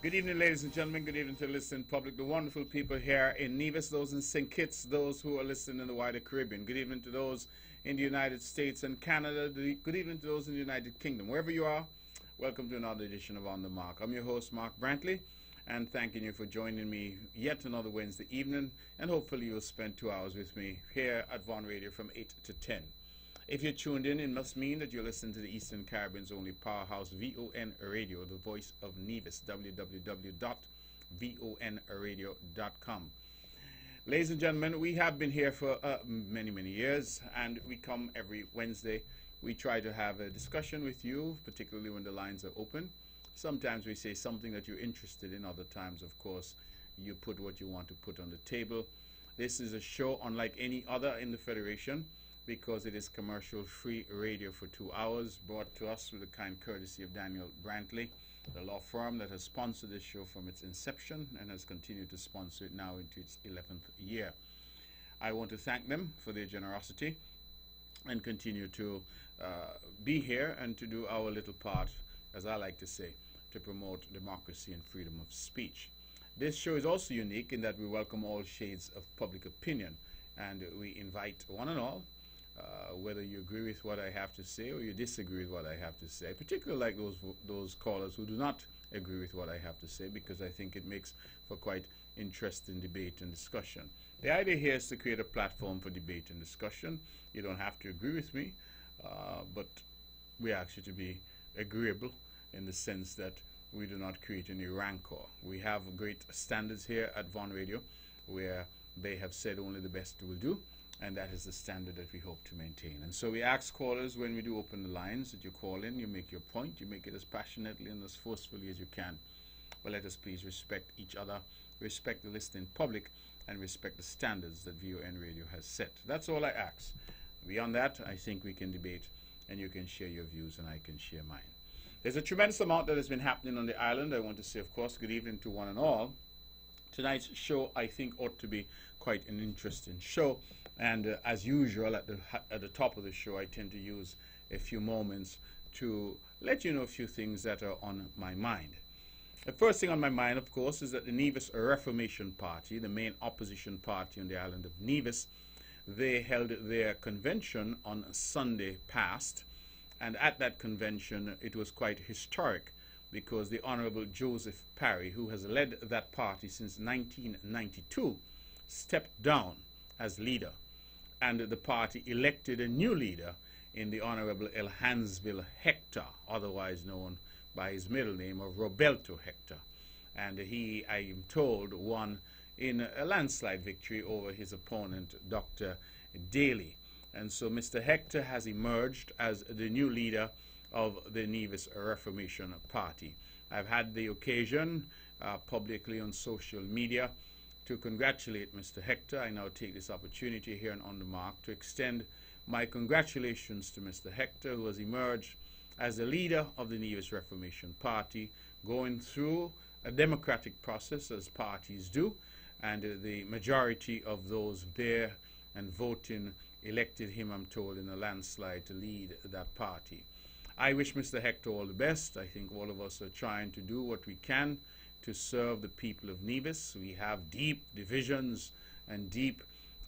Good evening, ladies and gentlemen. Good evening to the listening public, the wonderful people here in Nevis, those in St. Kitts, those who are listening in the wider Caribbean. Good evening to those in the United States and Canada. Good evening to those in the United Kingdom. Wherever you are, welcome to another edition of On the Mark. I'm your host, Mark Brantley, and thanking you for joining me yet another Wednesday evening, and hopefully you'll spend 2 hours with me here at Von Radio from 8 to 10. If you're tuned in, it must mean that you're listening to the Eastern Caribbean's only powerhouse, VON Radio, the voice of Nevis, www.vonradio.com. Ladies and gentlemen, we have been here for many years, and we come every Wednesday. We try to have a discussion with you, particularly when the lines are open. Sometimes we say something that you're interested in. Other times, of course, you put what you want to put on the table. This is a show unlike any other in the Federation, because it is commercial-free radio for 2 hours, brought to us with the kind courtesy of Daniel Brantley, the law firm that has sponsored this show from its inception and has continued to sponsor it now into its 11th year. I want to thank them for their generosity and continue to be here and to do our little part, as I like to say, to promote democracy and freedom of speech. This show is also unique in that we welcome all shades of public opinion, and we invite one and all, whether you agree with what I have to say or you disagree with what I have to say, particularly like those callers who do not agree with what I have to say, because I think it makes for quite interesting debate and discussion. The idea here is to create a platform for debate and discussion. You don't have to agree with me, but we ask you to be agreeable in the sense that we do not create any rancor. We have great standards here at Von Radio, where they have said only the best will do, and that is the standard that we hope to maintain. And so we ask callers, when we do open the lines, that you call in, you make your point, you make it as passionately and as forcefully as you can. But let us please respect each other, respect the listening public, and respect the standards that VON Radio has set. That's all I ask. Beyond that, I think we can debate, and you can share your views, and I can share mine. There's a tremendous amount that has been happening on the island. I want to say, of course, good evening to one and all. Tonight's show, I think, ought to be quite an interesting show. And as usual, at the top of the show, I tend to use a few moments to let you know a few things that are on my mind. The first thing on my mind, of course, is that the Nevis Reformation Party, the main opposition party on the island of Nevis, they held their convention on Sunday past. And at that convention, it was quite historic, because the Honorable Joseph Parry, who has led that party since 1992, stepped down as leader, and the party elected a new leader in the Honorable Elhansville Hector, otherwise known by his middle name of Roberto Hector. And he, I am told, won in a landslide victory over his opponent, Dr. Daly. And so Mr. Hector has emerged as the new leader of the Nevis Reformation Party. I've had the occasion publicly on social media to congratulate Mr. Hector. I now take this opportunity here on the Mark to extend my congratulations to Mr. Hector, who has emerged as the leader of the Nevis Reformation Party, going through a democratic process as parties do, and the majority of those there and voting elected him, I'm told, in a landslide to lead that party. I wish Mr. Hector all the best. I think all of us are trying to do what we can to serve the people of Nevis. We have deep divisions and deep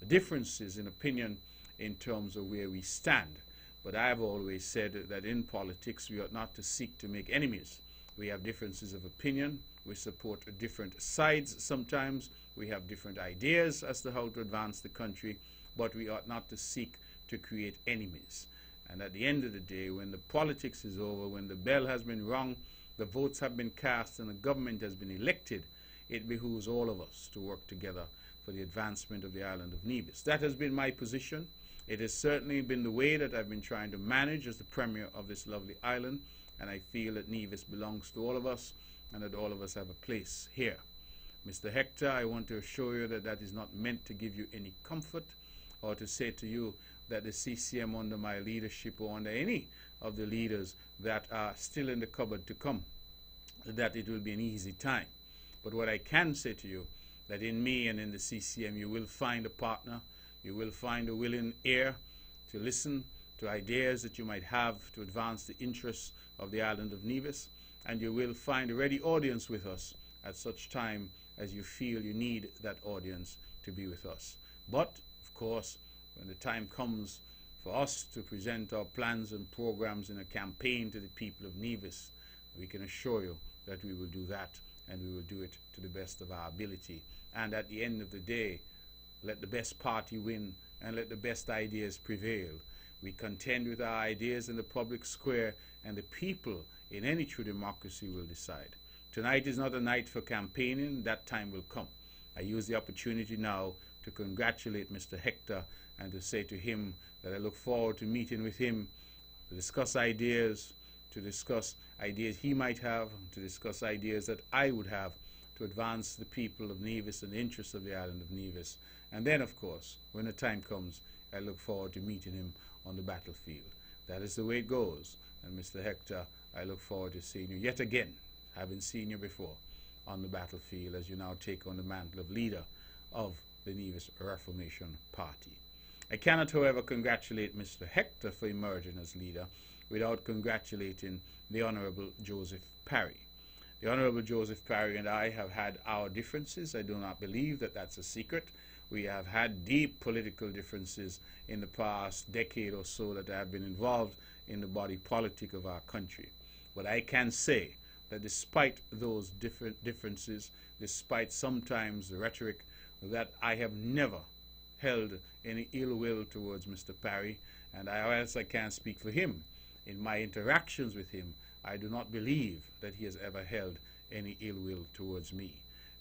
differences in opinion in terms of where we stand. But I have always said that in politics we ought not to seek to make enemies. We have differences of opinion. We support different sides sometimes. We have different ideas as to how to advance the country, but we ought not to seek to create enemies. And at the end of the day, when the politics is over, when the bell has been rung, the votes have been cast, and the government has been elected, it behooves all of us to work together for the advancement of the island of Nevis. That has been my position. It has certainly been the way that I've been trying to manage as the premier of this lovely island, and I feel that Nevis belongs to all of us, and that all of us have a place here. Mr. Hector, I want to assure you that that is not meant to give you any comfort or to say to you that the CCM under my leadership or under any of the leaders that are still in the cupboard to come, that it will be an easy time. But what I can say to you, that in me and in the CCM you will find a partner, you will find a willing ear to listen to ideas that you might have to advance the interests of the island of Nevis, and you will find a ready audience with us at such time as you feel you need that audience to be with us. But, of course, when the time comes for us to present our plans and programs in a campaign to the people of Nevis, we can assure you that we will do that, and we will do it to the best of our ability. And at the end of the day, let the best party win and let the best ideas prevail. We contend with our ideas in the public square, and the people in any true democracy will decide. Tonight is not a night for campaigning. That time will come. I use the opportunity now to congratulate Mr. Hector and to say to him that I look forward to meeting with him to discuss ideas, he might have, to discuss ideas that I would have to advance the people of Nevis and the interests of the island of Nevis. And then, of course, when the time comes, I look forward to meeting him on the battlefield. That is the way it goes. And Mr. Hector, I look forward to seeing you yet again, having seen you before, on the battlefield as you now take on the mantle of leader of the Nevis Reformation Party. I cannot, however, congratulate Mr. Hector for emerging as leader without congratulating the Honorable Joseph Parry. The Honorable Joseph Parry and I have had our differences. I do not believe that that's a secret. We have had deep political differences in the past decade or so that I have been involved in the body politic of our country. But I can say that despite those differences, despite sometimes the rhetoric, that I have never held any ill will towards Mr. Parry, and else I can't speak for him. In my interactions with him, I do not believe that he has ever held any ill will towards me.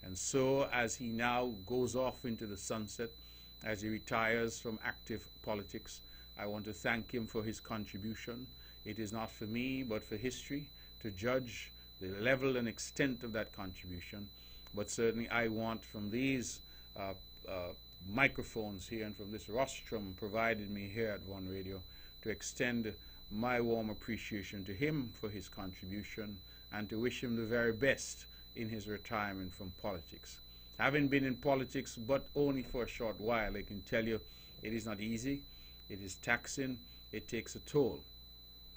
And so as he now goes off into the sunset, as he retires from active politics, I want to thank him for his contribution. It is not for me, but for history to judge the level and extent of that contribution. But certainly I want from these microphones here and from this rostrum provided me here at One Radio to extend my warm appreciation to him for his contribution and to wish him the very best in his retirement from politics. Having been in politics but only for a short while, I can tell you it is not easy, it is taxing, it takes a toll.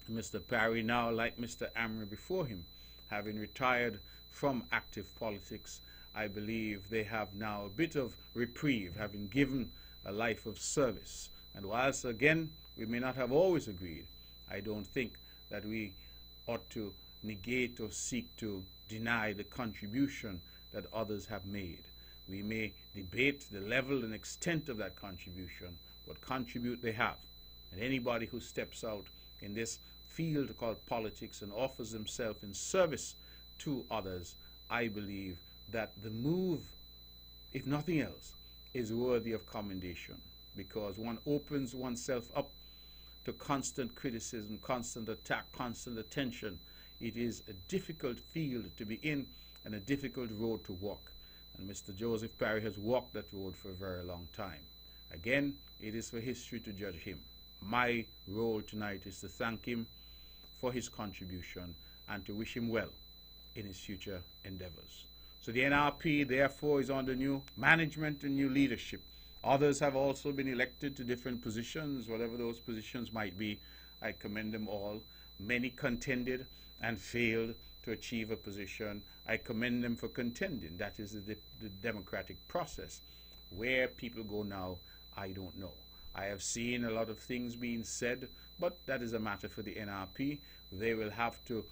Mr. Parry now, like Mr. Amri before him, having retired from active politics, I believe they have now a bit of reprieve, having given a life of service. And whilst, again, we may not have always agreed, I don't think that we ought to negate or seek to deny the contribution that others have made. We may debate the level and extent of that contribution, but contribute they have. And anybody who steps out in this field called politics and offers himself in service to others, I believe that the move, if nothing else, is worthy of commendation, because one opens oneself up to constant criticism, constant attack, constant attention. It is a difficult field to be in and a difficult road to walk. And Mr. Joseph Parry has walked that road for a very long time. Again, it is for history to judge him. My role tonight is to thank him for his contribution and to wish him well in his future endeavors. So the NRP, therefore, is under new management and new leadership. Others have also been elected to different positions, whatever those positions might be. I commend them all. Many contended and failed to achieve a position. I commend them for contending. That is the democratic process. Where people go now, I don't know. I have seen a lot of things being said, but that is a matter for the NRP. They will have to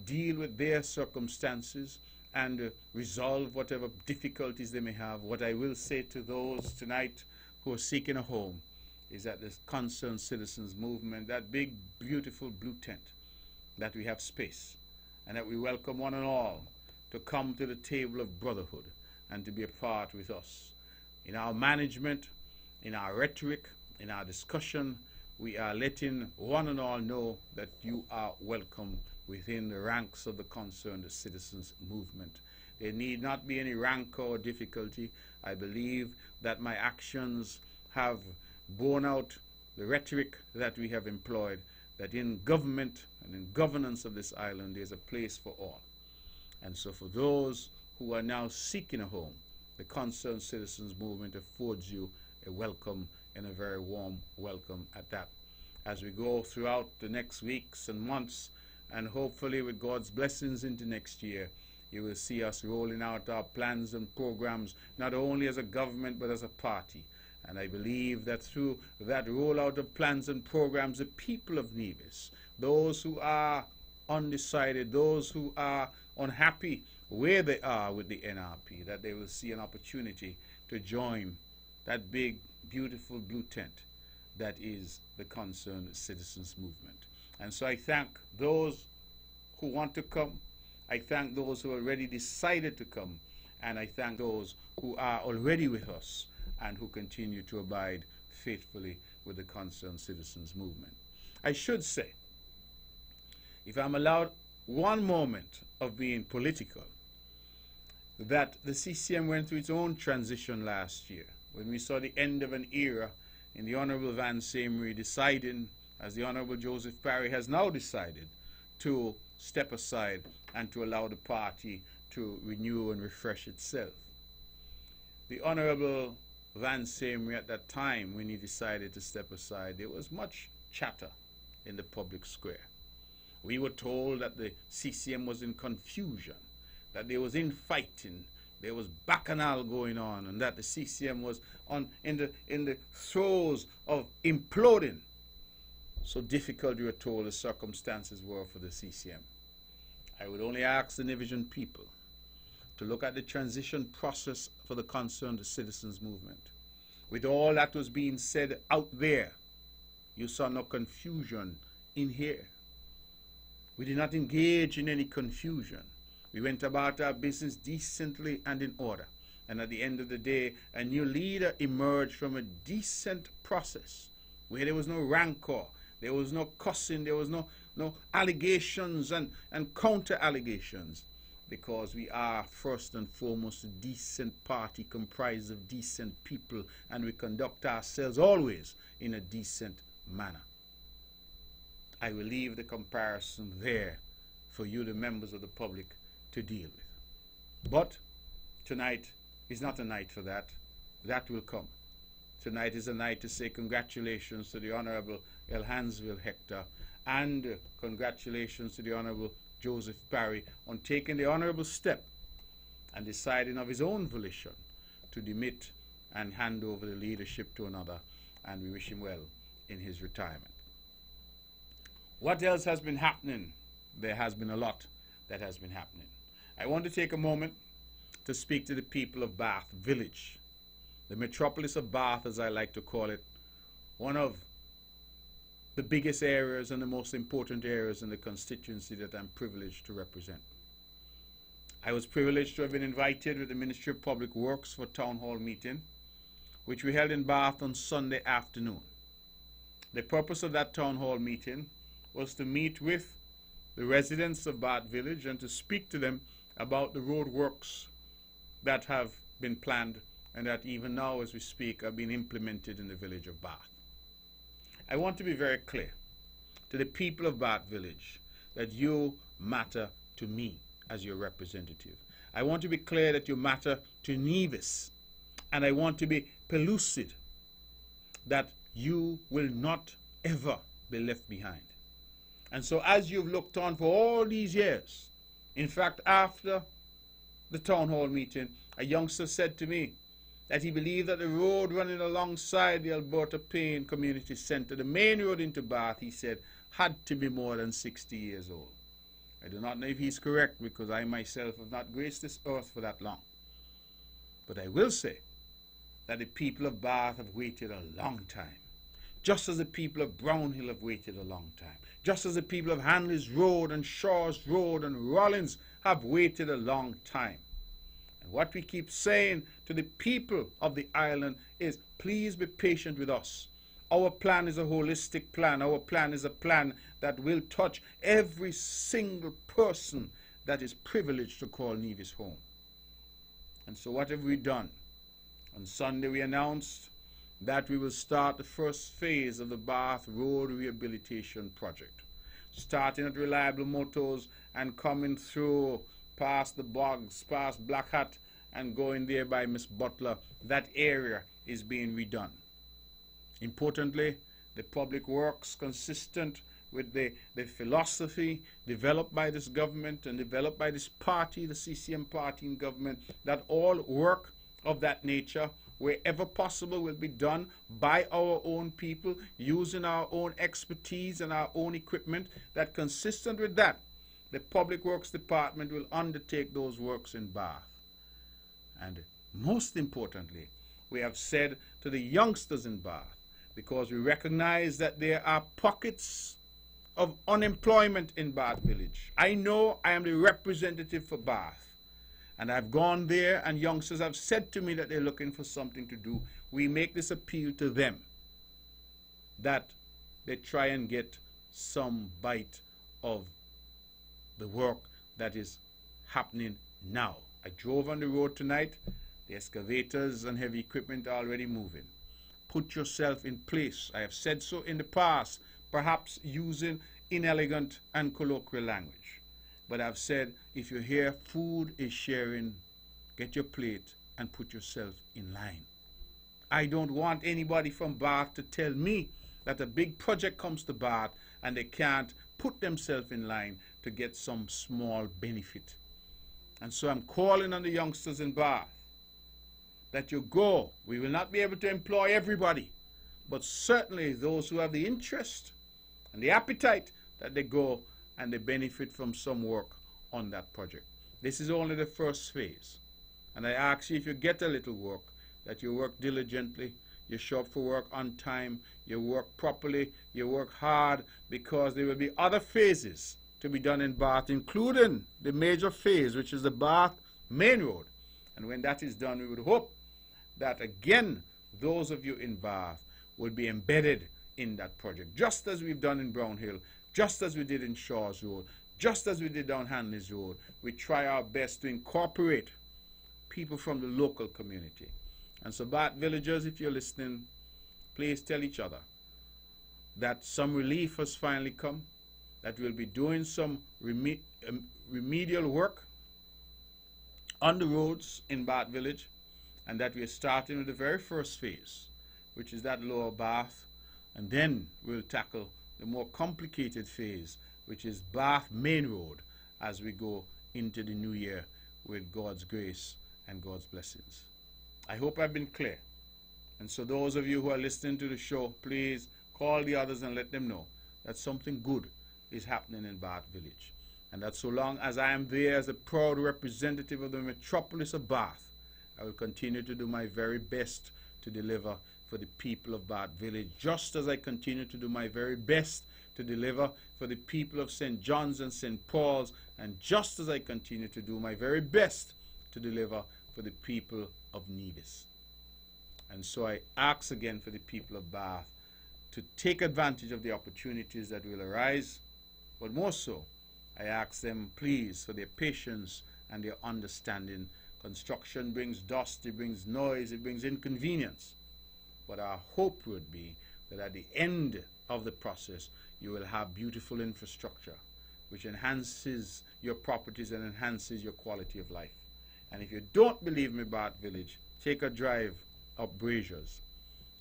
deal with their circumstances and resolve whatever difficulties they may have. What I will say to those tonight who are seeking a home is that this Concerned Citizens Movement, that big, beautiful blue tent, that we have space, and that we welcome one and all to come to the table of brotherhood and to be a part with us. In our management, in our rhetoric, in our discussion, we are letting one and all know that you are welcome within the ranks of the Concerned Citizens Movement. There need not be any rancor or difficulty. I believe that my actions have borne out the rhetoric that we have employed, that in government and in governance of this island there is a place for all. And so for those who are now seeking a home, the Concerned Citizens Movement affords you a welcome, and a very warm welcome at that. As we go throughout the next weeks and months, and hopefully with God's blessings into next year, You will see us rolling out our plans and programs, not only as a government, but as a party. And I believe that through that rollout of plans and programs, the people of Nevis, those who are undecided, those who are unhappy where they are with the NRP, that they will see an opportunity to join that big, beautiful blue tent that is the Concerned Citizens Movement. And so I thank those who want to come. I thank those who already decided to come. And I thank those who are already with us and who continue to abide faithfully with the Concerned Citizens Movement. I should say, if I'm allowed one moment of being political, that the CCM went through its own transition last year when we saw the end of an era in the Honorable Van Samery deciding, as the Honorable Joseph Parry has now decided, to step aside and to allow the party to renew and refresh itself. The Honorable Van Samery at that time, when he decided to step aside, there was much chatter in the public square. We were told that the CCM was in confusion, that there was infighting, there was bacchanal going on, and that the CCM was in the throes of imploding. So difficult, we were told, the circumstances were for the CCM. I would only ask the Nivision people to look at the transition process for the Concerned Citizens Movement. With all that was being said out there, you saw no confusion in here. We did not engage in any confusion. We went about our business decently and in order. And at the end of the day, a new leader emerged from a decent process where there was no rancor, there was no cussing, there was no allegations and counter allegations, because we are first and foremost a decent party comprised of decent people, and we conduct ourselves always in a decent manner. I will leave the comparison there for you, the members of the public, to deal with. But tonight is not a night for that. That will come. Tonight is a night to say congratulations to the Honorable Elhansville Hector, and congratulations to the Honorable Joseph Parry on taking the honorable step and deciding of his own volition to demit and hand over the leadership to another, and we wish him well in his retirement. What else has been happening? There has been a lot that has been happening. I want to take a moment to speak to the people of Bath Village, the metropolis of Bath, as I like to call it, one of the biggest areas and the most important areas in the constituency that I'm privileged to represent. I was privileged to have been invited with the Ministry of Public Works for a town hall meeting, which we held in Bath on Sunday afternoon. The purpose of that town hall meeting was to meet with the residents of Bath Village and to speak to them about the road works that have been planned and that even now as we speak are being implemented in the village of Bath. I want to be very clear to the people of Bath Village that you matter to me as your representative. I want to be clear that you matter to Nevis, and I want to be pellucid that you will not ever be left behind. And so as you've looked on for all these years, in fact, after the town hall meeting, a youngster said to me that he believed that the road running alongside the Alberta Payne Community Center, the main road into Bath, he said, had to be more than 60 years old. I do not know if he's correct, because I myself have not graced this earth for that long. But I will say that the people of Bath have waited a long time, just as the people of Brownhill have waited a long time, just as the people of Hanley's Road and Shaw's Road and Rollins have waited a long time. And what we keep saying to the people of the island is, please be patient with us. Our plan is a holistic plan. Our plan is a plan that will touch every single person that is privileged to call Nevis home. And so what have we done? On Sunday we announced that we will start the first phase of the Bath Road Rehabilitation Project, starting at Reliable Motors and coming through past the Bogs, past Black Hat, and going there by Miss Butler. That area is being redone. Importantly, the public works, consistent with the philosophy developed by this government and developed by this party, the CCM party in government, that all work of that nature, wherever possible, will be done by our own people, using our own expertise and our own equipment, that consistent with that, the Public Works Department will undertake those works in Bath. And most importantly, we have said to the youngsters in Bath, because we recognize that there are pockets of unemployment in Bath Village. I know I am the representative for Bath, and I've gone there, and youngsters have said to me that they're looking for something to do. We make this appeal to them, that they try and get some bite of the work that is happening now. I drove on the road tonight. The excavators and heavy equipment are already moving. Put yourself in place. I have said so in the past, perhaps using inelegant and colloquial language. But I've said, if you hear food is sharing, get your plate and put yourself in line. I don't want anybody from Bath to tell me that a big project comes to Bath and they can't put themselves in line to get some small benefit. And so I'm calling on the youngsters in Bath that you go. We will not be able to employ everybody, but certainly those who have the interest and the appetite, that they go and they benefit from some work on that project. This is only the first phase. And I ask you, if you get a little work, that you work diligently, you show up for work on time, you work properly, you work hard, because there will be other phases to be done in Bath, including the major phase, which is the Bath Main Road. And when that is done, we would hope that again, those of you in Bath would be embedded in that project, just as we've done in Brownhill, just as we did in Shaw's Road, just as we did down Hanley's Road. We try our best to incorporate people from the local community. And so Bath villagers, if you're listening, please tell each other that some relief has finally come, that we'll be doing some remedial work on the roads in Bath Village, and that we're starting with the very first phase, which is that lower Bath, and then we'll tackle the more complicated phase, which is Bath Main Road, as we go into the new year with God's grace and God's blessings. I hope I've been clear. And so those of you who are listening to the show, please call the others and let them know that something good is happening in Bath Village. And that so long as I am there as a proud representative of the metropolis of Bath, I will continue to do my very best to deliver for the people of Bath Village, just as I continue to do my very best to deliver for the people of St. John's and St. Paul's, and just as I continue to do my very best to deliver for the people of Nevis. And so I ask again for the people of Bath to take advantage of the opportunities that will arise, but more so, I ask them, please, for their patience and their understanding. Construction brings dust, it brings noise, it brings inconvenience. But our hope would be that at the end of the process, you will have beautiful infrastructure, which enhances your properties and enhances your quality of life. And if you don't believe me, Bath Village, take a drive up Braziers.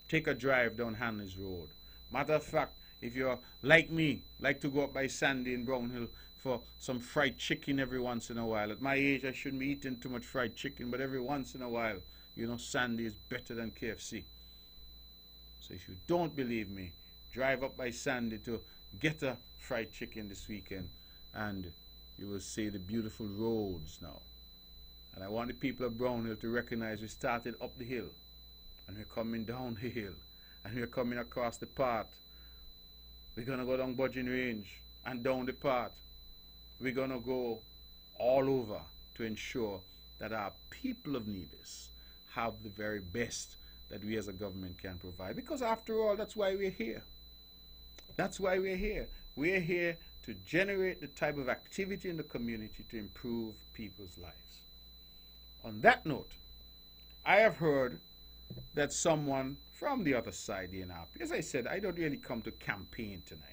Take a drive down Hanley's Road. Matter of fact, if you're like me, like to go up by Sandy in Brownhill for some fried chicken every once in a while. At my age, I shouldn't be eating too much fried chicken, but every once in a while, you know, Sandy is better than KFC. So if you don't believe me, drive up by Sandy to get a fried chicken this weekend, and you will see the beautiful roads now. And I want the people of Brownhill to recognize we started up the hill, and we're coming down the hill, and we're coming across the path. We're going to go down Budging Range and down the path. We're going to go all over to ensure that our people of Nevis have the very best that we as a government can provide. Because after all, that's why we're here. That's why we're here. We're here to generate the type of activity in the community to improve people's lives. On that note, I have heard that someone from the other side, the NRP, as I said, I don't really come to campaign tonight.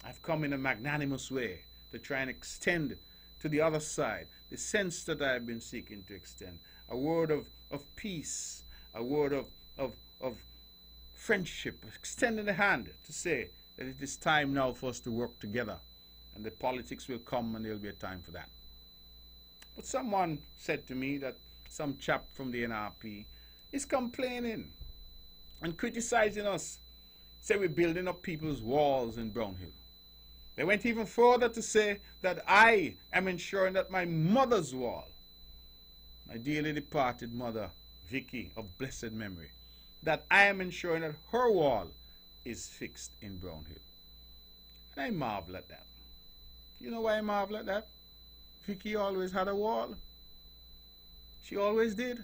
I've come in a magnanimous way to try and extend to the other side the sense that I've been seeking to extend. A word of a word of friendship, extending the hand to say that it is time now for us to work together. And the politics will come and there will be a time for that. But someone said to me that some chap from the NRP is complaining and criticizing us. Say we're building up people's walls in Brownhill. They went even further to say that I am ensuring that my mother's wall, my dearly departed mother, Vicky, of blessed memory, that I am ensuring that her wall is fixed in Brownhill. And I marvel at that. You know why I marvel at that? Vicky always had a wall. She always did.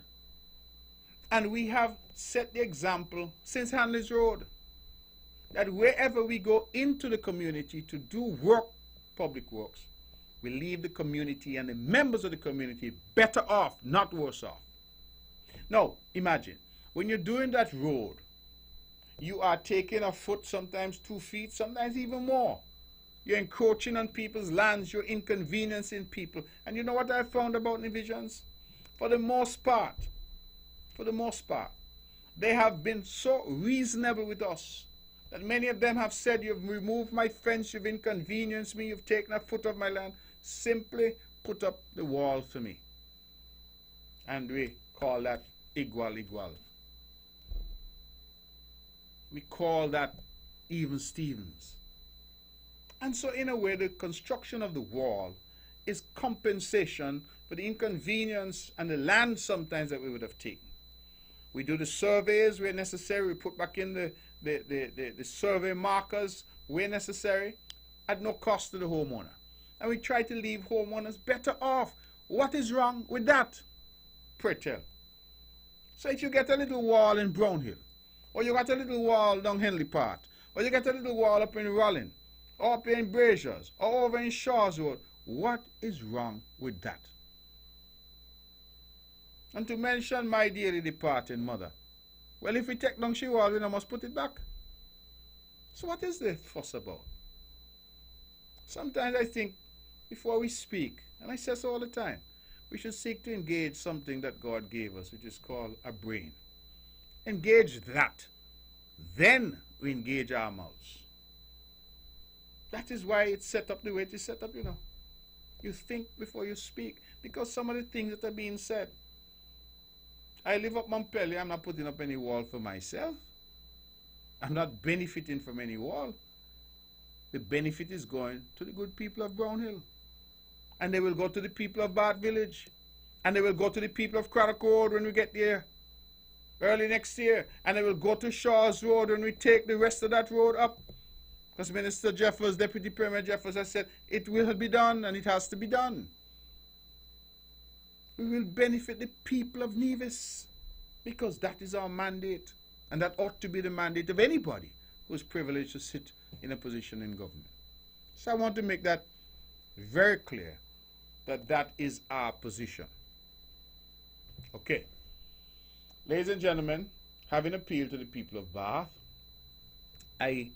And we have set the example since Hanley's Road, that wherever we go into the community to do work, public works, we leave the community and the members of the community better off, not worse off. Now, imagine, when you're doing that road, you are taking a foot, sometimes 2 feet, sometimes even more. You're encroaching on people's lands, you're inconveniencing people. And you know what I found about Nivisions? For the most part, they have been so reasonable with us that many of them have said, you've removed my fence, you've inconvenienced me, you've taken a foot of my land. Simply put up the wall for me. And we call that igual. We call that even Stevens. And so in a way, the construction of the wall is compensation for the inconvenience and the land sometimes that we would have taken. We do the surveys where necessary. We put back in the survey markers where necessary at no cost to the homeowner. And we try to leave homeowners better off. What is wrong with that? Pray tell. So if you get a little wall in Brownhill, or you got a little wall down Henley Park, or you get a little wall up in Rollin, or up in Braziers, or over in Shaw's Road, what is wrong with that? And to mention my dearly departed mother, well, if we take down she wall, we must put it back. So what is the fuss about? Sometimes I think before we speak, and I say so all the time, we should seek to engage something that God gave us, which is called a brain. Engage that. Then we engage our mouths. That is why it's set up the way it is set up, you know. You think before you speak, because some of the things that are being said. I live up Montpellier, I'm not putting up any wall for myself. I'm not benefiting from any wall. The benefit is going to the good people of Brownhill. And they will go to the people of Bath Village. And they will go to the people of Craddock Road when we get there early next year. And they will go to Shaw's Road when we take the rest of that road up. Because Minister Jeffers, Deputy Premier Jeffers has said, it will be done and it has to be done. We will benefit the people of Nevis because that is our mandate. And that ought to be the mandate of anybody who is privileged to sit in a position in government. So I want to make that very clear, that that is our position. Okay. Ladies and gentlemen, having appealed to the people of Bath, I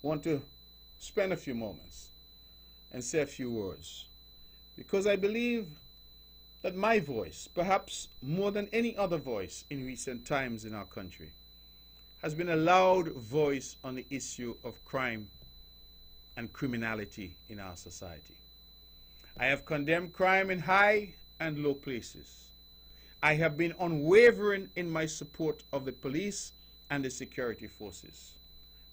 want to spend a few moments and say a few words, because I believe that my voice, perhaps more than any other voice in recent times in our country, has been a loud voice on the issue of crime and criminality in our society. I have condemned crime in high and low places. I have been unwavering in my support of the police and the security forces.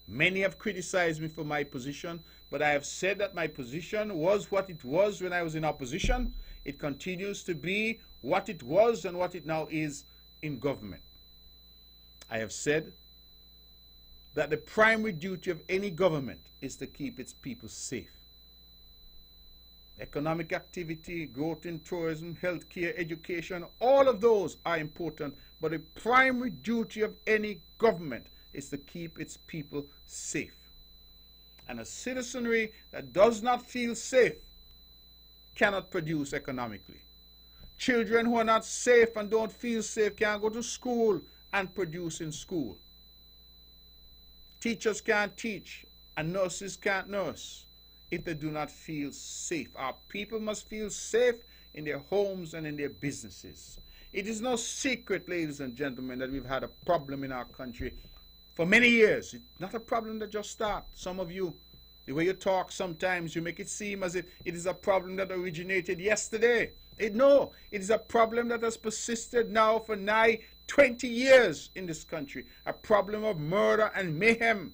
Many have criticized me for my position, but I have said that my position was what it was when I was in opposition. It continues to be what it was and what it now is in government. I have said that the primary duty of any government is to keep its people safe. Economic activity, growth in tourism, healthcare, education, all of those are important, but the primary duty of any government is to keep its people safe. And a citizenry that does not feel safe cannot produce economically. Children who are not safe and don't feel safe can't go to school and produce in school. Teachers can't teach and nurses can't nurse if they do not feel safe. Our people must feel safe in their homes and in their businesses. It is no secret, ladies and gentlemen, that we've had a problem in our country for many years. It's not a problem that just started. Some of you, the way you talk sometimes, you make it seem as if it is a problem that originated yesterday. No, it is a problem that has persisted now for nigh 20 years in this country. A problem of murder and mayhem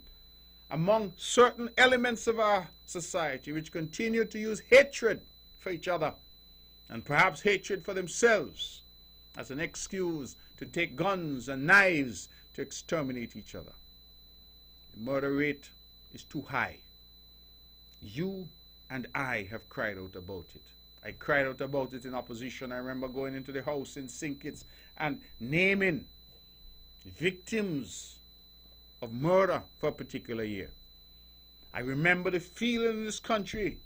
among certain elements of our society, which continue to use hatred for each other and perhaps hatred for themselves as an excuse to take guns and knives to exterminate each other. The murder rate is too high. You and I have cried out about it. I cried out about it in opposition. I remember going into the house in St. Kitts and naming victims of murder for a particular year. I remember the feeling in this country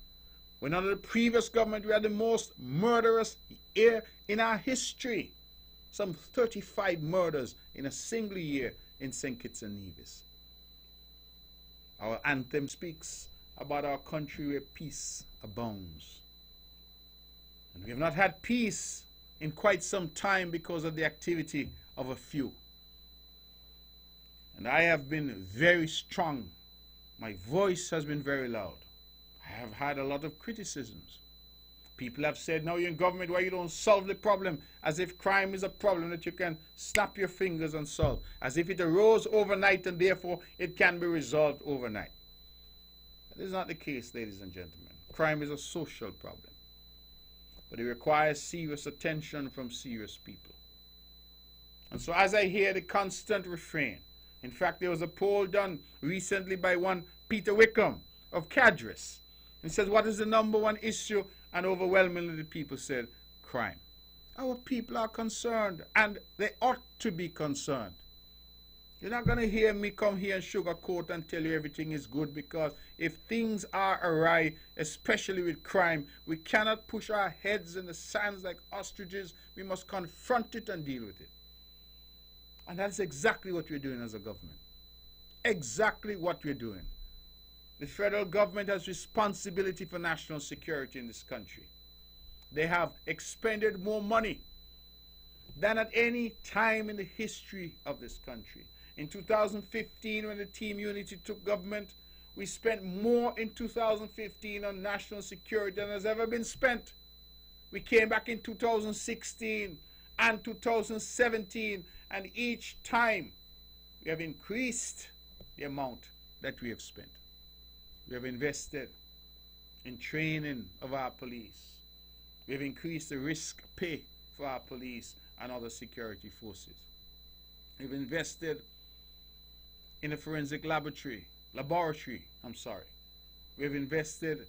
when under the previous government we had the most murderous year in our history. Some 35 murders in a single year in St. Kitts and Nevis. Our anthem speaks about our country where peace abounds. And we have not had peace in quite some time because of the activity of a few. And I have been very strong. My voice has been very loud. I have had a lot of criticisms. People have said, now you're in government, why you don't solve the problem? As if crime is a problem that you can snap your fingers and solve. As if it arose overnight and therefore it can be resolved overnight. That is not the case, ladies and gentlemen. Crime is a social problem. But it requires serious attention from serious people. And so as I hear the constant refrain, in fact, there was a poll done recently by one Peter Wickham of Cadres. He says, what is the number one issue? And overwhelmingly the people said, crime. Our people are concerned, and they ought to be concerned. You're not going to hear me come here and sugarcoat and tell you everything is good, because if things are awry, especially with crime, we cannot push our heads in the sands like ostriches. We must confront it and deal with it. And that's exactly what we're doing as a government. Exactly what we're doing. The federal government has responsibility for national security in this country. They have expended more money than at any time in the history of this country. In 2015, when the Team Unity took government, we spent more in 2015 on national security than has ever been spent. We came back in 2016 and 2017, and each time we have increased the amount that we have spent. We have invested in training of our police. We have increased the risk pay for our police and other security forces. We've invested in a forensic laboratory. We have invested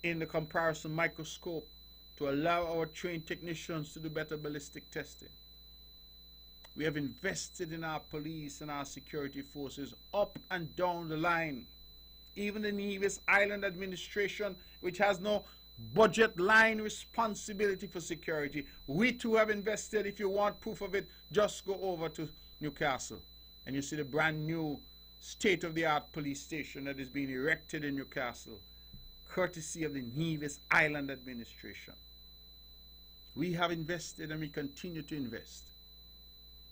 in the comparison microscope to allow our trained technicians to do better ballistic testing. We have invested in our police and our security forces up and down the line. Even the Nevis Island administration, which has no budget line responsibility for security, we too have invested. If you want proof of it, just go over to Newcastle and you see the brand new state-of-the-art police station that is being erected in Newcastle, courtesy of the Nevis Island administration. We have invested and we continue to invest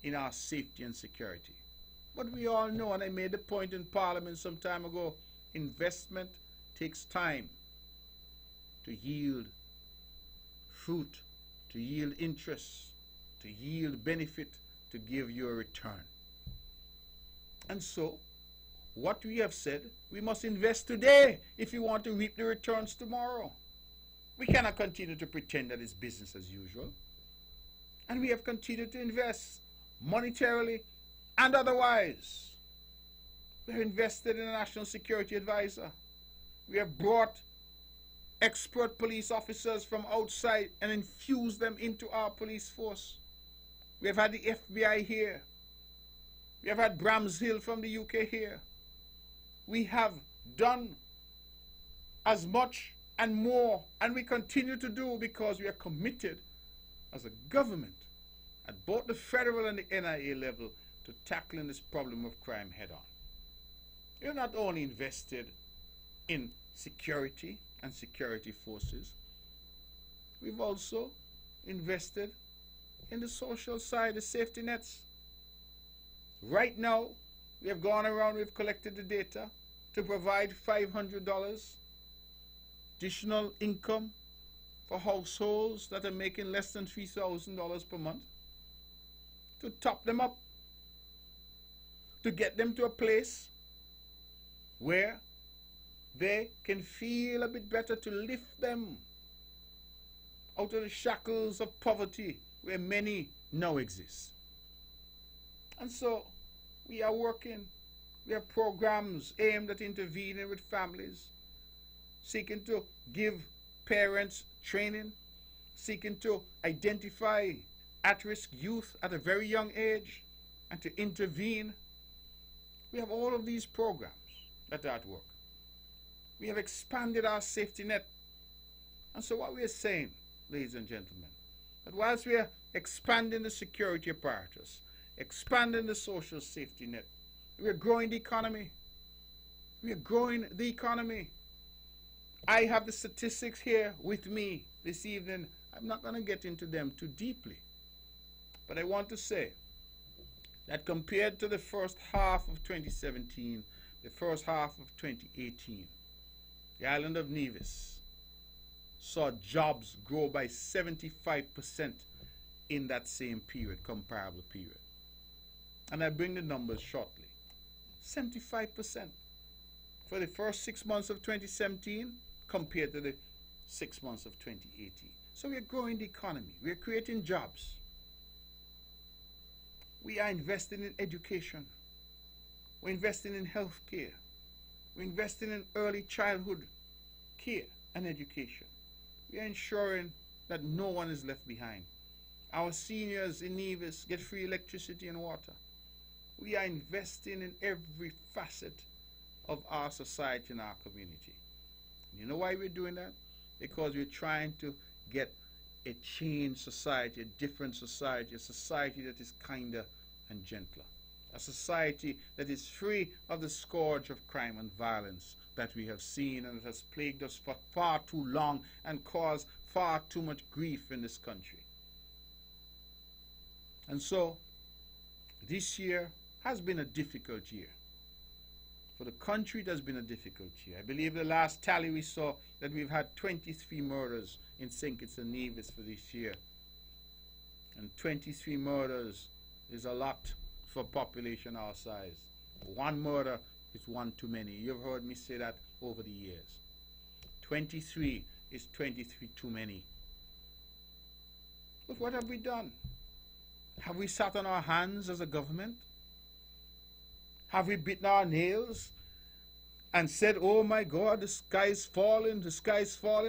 in our safety and security. But we all know, and I made the point in Parliament some time ago, investment takes time to yield fruit, to yield interest, to yield benefit, to give you a return. And so, what we have said, we must invest today if we want to reap the returns tomorrow. We cannot continue to pretend that it's business as usual. And we have continued to invest monetarily and otherwise. We have invested in a national security advisor. We have brought expert police officers from outside and infused them into our police force. We have had the FBI here. We have had Bramshill from the UK here. We have done as much and more, and we continue to do, because we are committed as a government at both the federal and the NIA level to tackling this problem of crime head on. We have not only invested in security and security forces, we've also invested in the social side, the safety nets. Right now, We have gone around, we've collected the data to provide $500 additional income for households that are making less than $3,000 per month, to top them up, to get them to a place where they can feel a bit better, to lift them out of the shackles of poverty where many now exist. And so we are working. We have programs aimed at intervening with families, seeking to give parents training, seeking to identify at-risk youth at a very young age and to intervene. We have all of these programs that are at work. We have expanded our safety net. And so what we are saying, ladies and gentlemen, that whilst we are expanding the security apparatus, expanding the social safety net, we are growing the economy. We are growing the economy. I have the statistics here with me this evening. I'm not going to get into them too deeply. But I want to say that compared to the first half of 2017, the first half of 2018, the island of Nevis saw jobs grow by 75% in that same period, comparable period. And I bring the numbers shortly. 75% for the first 6 months of 2017 compared to the 6 months of 2018. So we are growing the economy. We are creating jobs. We are investing in education. We're investing in health care. We're investing in early childhood care and education. We are ensuring that no one is left behind. Our seniors in Nevis get free electricity and water. We are investing in every facet of our society and our community. You know why we're doing that? Because we're trying to get a changed society, a different society, a society that is kinder and gentler. A society that is free of the scourge of crime and violence that we have seen and that has plagued us for far too long and caused far too much grief in this country. And so, this year has been a difficult year. For the country, it has been a difficult year. I believe the last tally we saw that we've had 23 murders in St. Kitts and Nevis for this year. And 23 murders is a lot for a population our size. One murder is one too many. You've heard me say that over the years. 23 is 23 too many. But what have we done? Have we sat on our hands as a government? Have we bitten our nails and said, oh my God, the sky's falling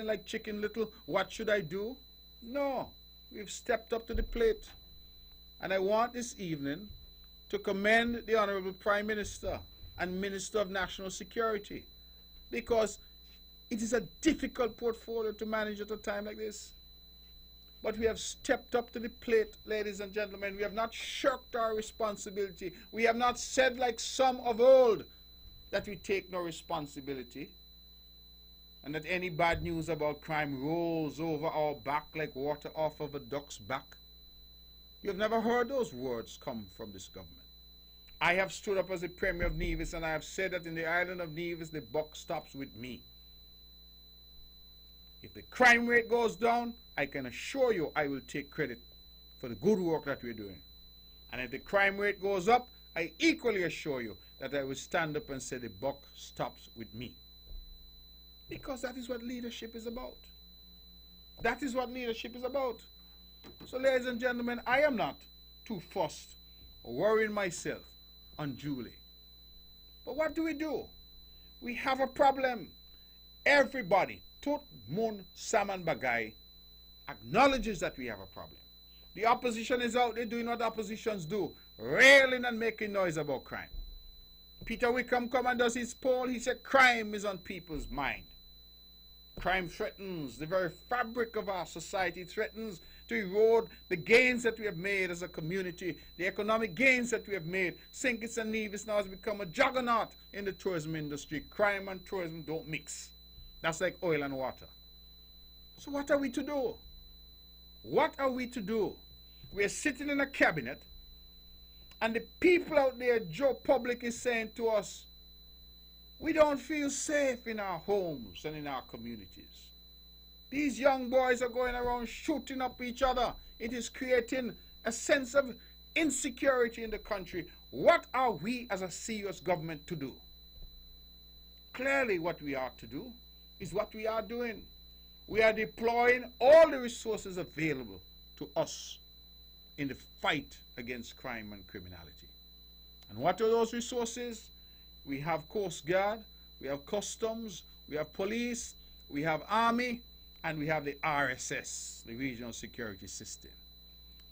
like Chicken Little, what should I do? No, we've stepped up to the plate. And I want this evening to commend the Honorable Prime Minister and Minister of National Security, because it is a difficult portfolio to manage at a time like this. But we have stepped up to the plate, ladies and gentlemen. We have not shirked our responsibility. We have not said like some of old that we take no responsibility and that any bad news about crime rolls over our back like water off of a duck's back. You have never heard those words come from this government. I have stood up as the Premier of Nevis and I have said that in the island of Nevis the buck stops with me. If the crime rate goes down, I can assure you I will take credit for the good work that we're doing. And if the crime rate goes up, I equally assure you that I will stand up and say the buck stops with me. Because that is what leadership is about. That is what leadership is about. So ladies and gentlemen, I am not too fussed or worrying myself unduly. But what do? We have a problem. Everybody, Tut Mun Saman Bagay, acknowledges that we have a problem. The opposition is out there doing what oppositions do, railing and making noise about crime. Peter Wickham come and does his poll. He said crime is on people's mind. Crime threatens the very fabric of our society. It threatens to erode the gains that we have made as a community, the economic gains that we have made. St. Kitts and Nevis now has become a juggernaut in the tourism industry. Crime and tourism don't mix. That's like oil and water. So what are we to do? What are we to do? We're sitting in a cabinet And the people out there, Joe Public is saying to us, we don't feel safe in our homes and in our communities. These young boys are going around shooting up each other. It is creating a sense of insecurity in the country. What are we as a serious government to do? Clearly what we are to do is what we are doing. We are deploying all the resources available to us in the fight against crime and criminality. And what are those resources? We have Coast Guard, we have Customs, we have Police, we have Army, and we have the RSS, the Regional Security System.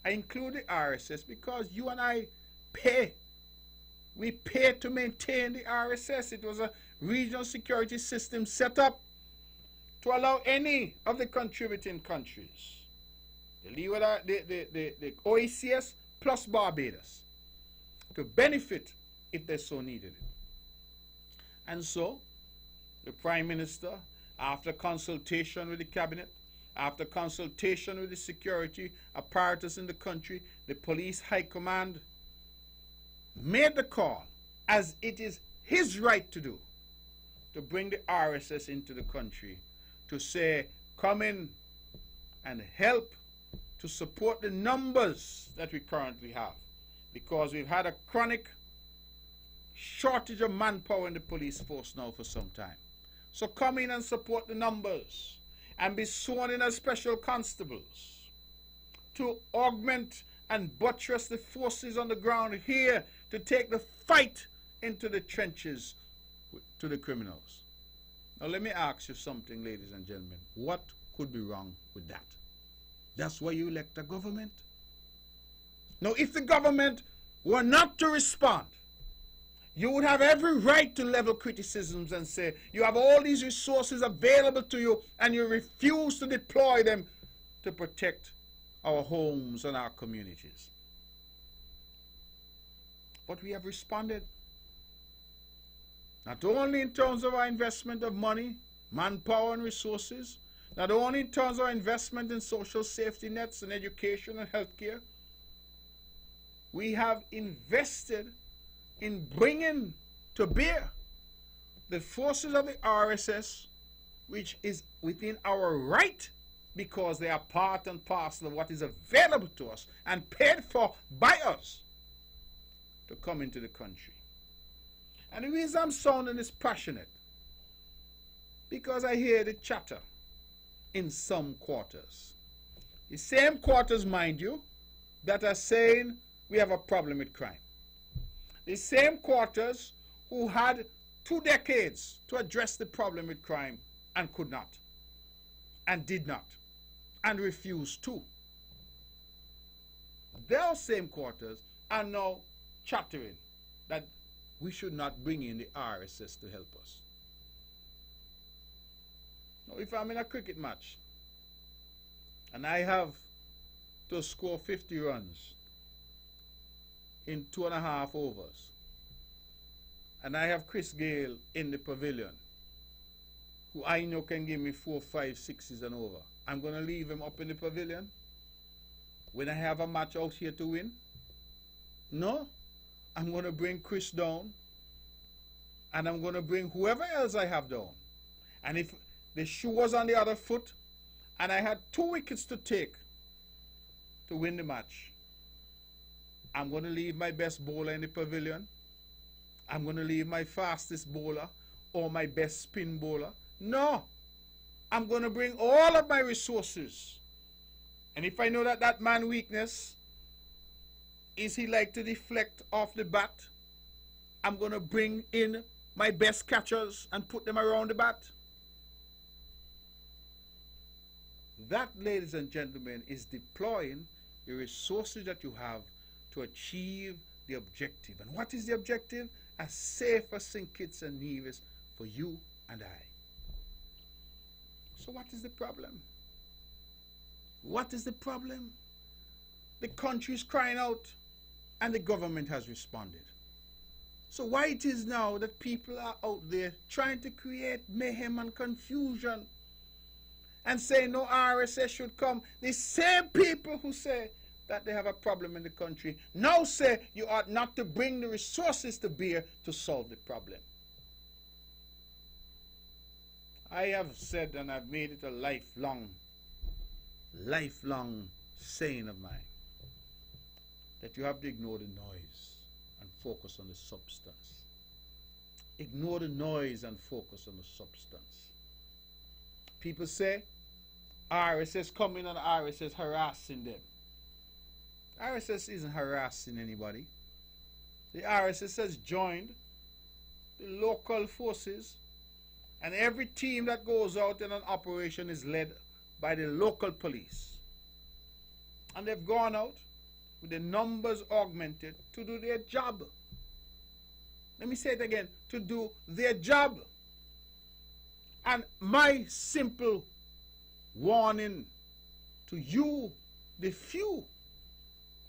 I include the RSS because you and I pay. We pay to maintain the RSS. It was a regional security system set up to allow any of the contributing countries, the OACS plus Barbados, to benefit if they so needed it. And so, the Prime Minister, after consultation with the Cabinet, after consultation with the security apparatus in the country, the Police High Command, made the call, as it is his right to do, to bring the RSS into the country, to say, come in and help to support the numbers that we currently have, because we've had a chronic shortage of manpower in the police force now for some time. So come in and support the numbers and be sworn in as special constables to augment and buttress the forces on the ground here to take the fight into the trenches to the criminals. Now let me ask you something, ladies and gentlemen. What could be wrong with that? That's why you elect a government. Now if the government were not to respond, you would have every right to level criticisms and say, you have all these resources available to you and you refuse to deploy them to protect our homes and our communities. But we have responded. Not only in terms of our investment of money, manpower and resources, not only in terms of our investment in social safety nets and education and healthcare, we have invested in bringing to bear the forces of the RSS, which is within our right because they are part and parcel of what is available to us and paid for by us to come into the country. And the reason I'm sounding this passionate, because I hear the chatter in some quarters. The same quarters, mind you, that are saying we have a problem with crime. The same quarters who had 2 decades to address the problem with crime and could not, and did not, and refused to. Those same quarters are now chattering that we should not bring in the RSS to help us. Now, if I'm in a cricket match and I have to score 50 runs in 2.5 overs, and I have Chris Gayle in the pavilion, who I know can give me 4, 5, 6s and over, I'm going to leave him up in the pavilion when I have a match out here to win? No, I'm going to bring Chris down, and I'm going to bring whoever else I have down. And if the shoe was on the other foot, and I had 2 wickets to take to win the match, I'm going to leave my best bowler in the pavilion. I'm going to leave my fastest bowler or my best spin bowler. No, I'm going to bring all of my resources. And if I know that that man's weakness is he like to deflect off the bat, I'm going to bring in my best catchers and put them around the bat. That, ladies and gentlemen, is deploying the resources that you have to achieve the objective. And what is the objective? A safer St. Kitts and Nevis for you and I. So what is the problem? What is the problem? The country is crying out and the government has responded. So why it is now that people are out there trying to create mayhem and confusion and say no RSS should come? The same people who say that they have a problem in the country. Now say you ought not to bring the resources to bear to solve the problem. I have said, and I've made it a lifelong saying of mine, that you have to ignore the noise and focus on the substance. Ignore the noise and focus on the substance. People say RSS coming and RSS harassing them. RSS isn't harassing anybody. The RSS has joined the local forces, and every team that goes out in an operation is led by the local police. And they've gone out with the numbers augmented to do their job. Let me say it again, to do their job. And my simple warning to you, the few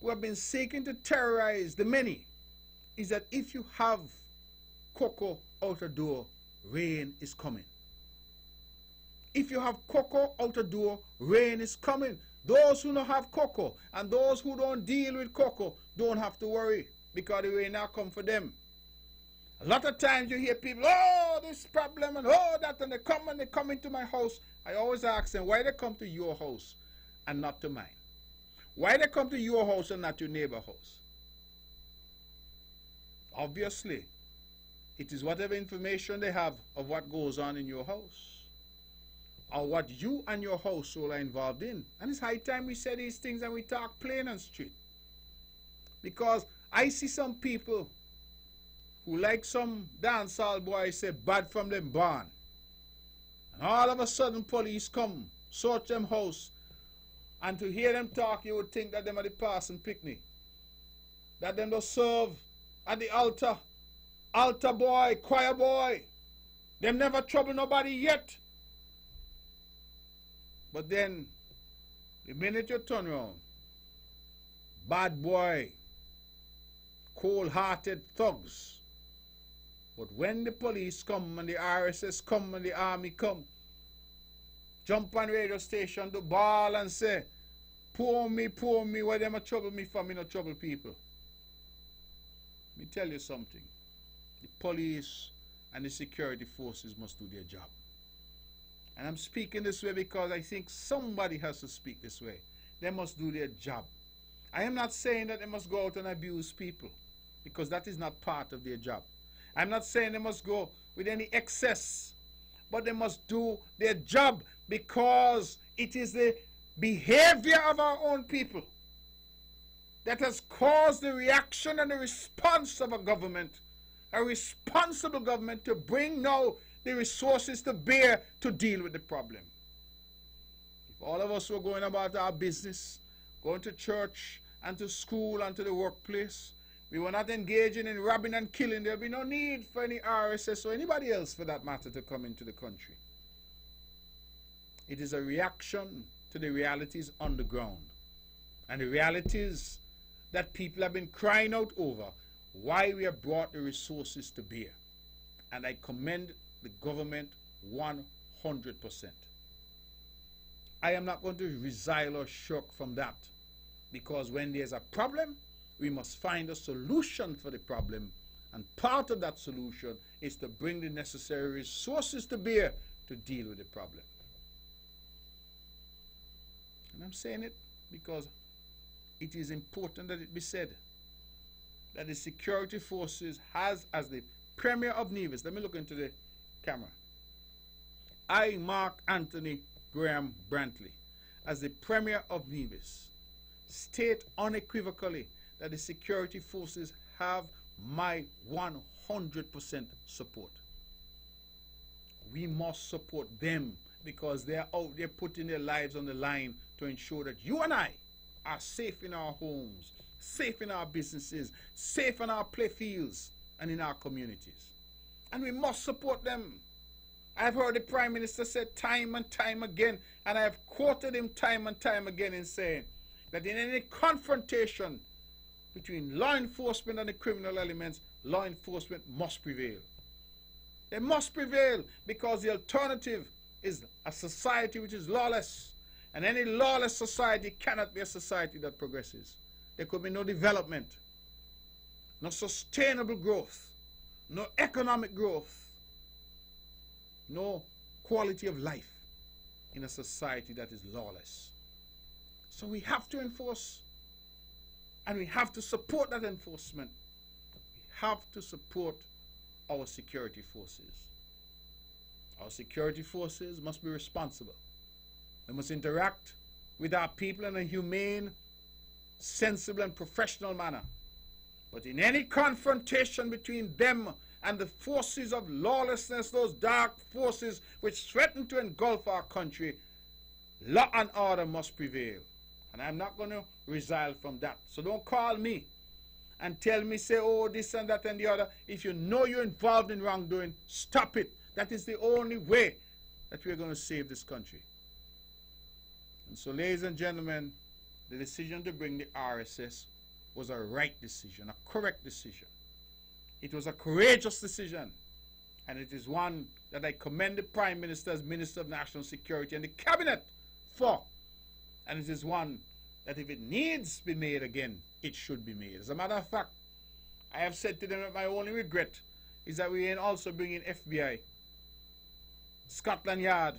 who have been seeking to terrorize the many, is that if you have cocoa out the door, rain is coming. If you have cocoa out the door, rain is coming. Those who don't have cocoa and those who don't deal with cocoa don't have to worry, because the rain now come for them. A lot of times you hear people, oh, this problem and oh, that, and they come into my house. I always ask them, why they come to your house and not to mine? Why they come to your house and not your neighbor's house? Obviously, it is whatever information they have of what goes on in your house, or what you and your household are involved in. And it's high time we say these things and we talk plain and straight. Because I see some people who, like some dancehall boys say, bad from them born. And all of a sudden police come, search them house, and to hear them talk, you would think that them are the passing picnic. That them don't serve at the altar. Altar boy, choir boy. Them never trouble nobody yet. But then, the minute you turn around, bad boy, cold-hearted thugs. But when the police come and the RSS come and the army come, jump on radio station to bawl and say, poor me, why them a trouble me for me not trouble people? Let me tell you something. The police and the security forces must do their job. And I'm speaking this way because I think somebody has to speak this way. They must do their job. I am not saying that they must go out and abuse people, because that is not part of their job. I'm not saying they must go with any excess, but they must do their job, because it is the behavior of our own people that has caused the reaction and the response of a government, a responsible government, to bring now the resources to bear to deal with the problem. If all of us were going about our business, going to church and to school and to the workplace, we were not engaging in robbing and killing, there would be no need for any RSS or anybody else for that matter to come into the country. It is a reaction to the realities on the ground, and the realities that people have been crying out over, why we have brought the resources to bear. And I commend the government 100%. I am not going to resile or shirk from that, because when there's a problem, we must find a solution for the problem, and part of that solution is to bring the necessary resources to bear to deal with the problem. And I'm saying it because it is important that it be said that the security forces has, as the Premier of Nevis, let me look into the camera, I, Mark Anthony Graham Brantley, as the Premier of Nevis, state unequivocally that the security forces have my 100% support. We must support them, because they are out there putting their lives on the line to ensure that you and I are safe in our homes, safe in our businesses, safe in our playfields and in our communities. And we must support them. I've heard the Prime Minister say time and time again, and I've quoted him time and time again in saying that in any confrontation between law enforcement and the criminal elements, law enforcement must prevail. They must prevail, because the alternative is a society which is lawless. And any lawless society cannot be a society that progresses. There could be no development, no sustainable growth, no economic growth, no quality of life in a society that is lawless. So we have to enforce, and we have to support that enforcement. We have to support our security forces. Our security forces must be responsible. They must interact with our people in a humane, sensible, and professional manner. But in any confrontation between them and the forces of lawlessness, those dark forces which threaten to engulf our country, law and order must prevail. And I'm not going to resile from that. So don't call me and tell me, say, oh, this and that and the other. If you know you're involved in wrongdoing, stop it. That is the only way that we're going to save this country. And so, ladies and gentlemen, the decision to bring the RSS was a right decision, a correct decision. It was a courageous decision. And it is one that I commend the Prime Minister as Minister of National Security and the Cabinet for. And it is one that if it needs to be made again, it should be made. As a matter of fact, I have said to them that my only regret is that we ain't also bringing FBI, Scotland Yard,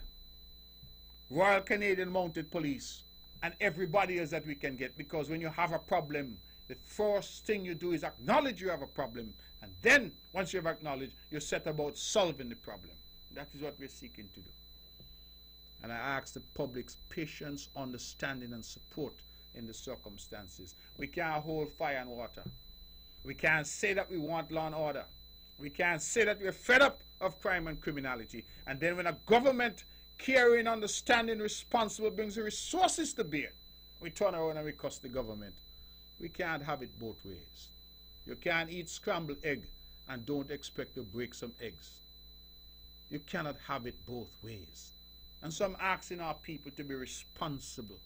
Royal Canadian Mounted Police, and everybody else that we can get. Because when you have a problem, the first thing you do is acknowledge you have a problem. And then, once you have acknowledged, you set about solving the problem. That is what we're seeking to do. And I ask the public's patience, understanding, and support in the circumstances. We can't hold fire and water. We can't say that we want law and order. We can't say that we're fed up of crime and criminality. And then when a government caring, understanding, responsible brings the resources to bear, we turn around and we cuss the government. We can't have it both ways. You can't eat scrambled egg and don't expect to break some eggs. You cannot have it both ways. And so I'm asking our people to be responsible.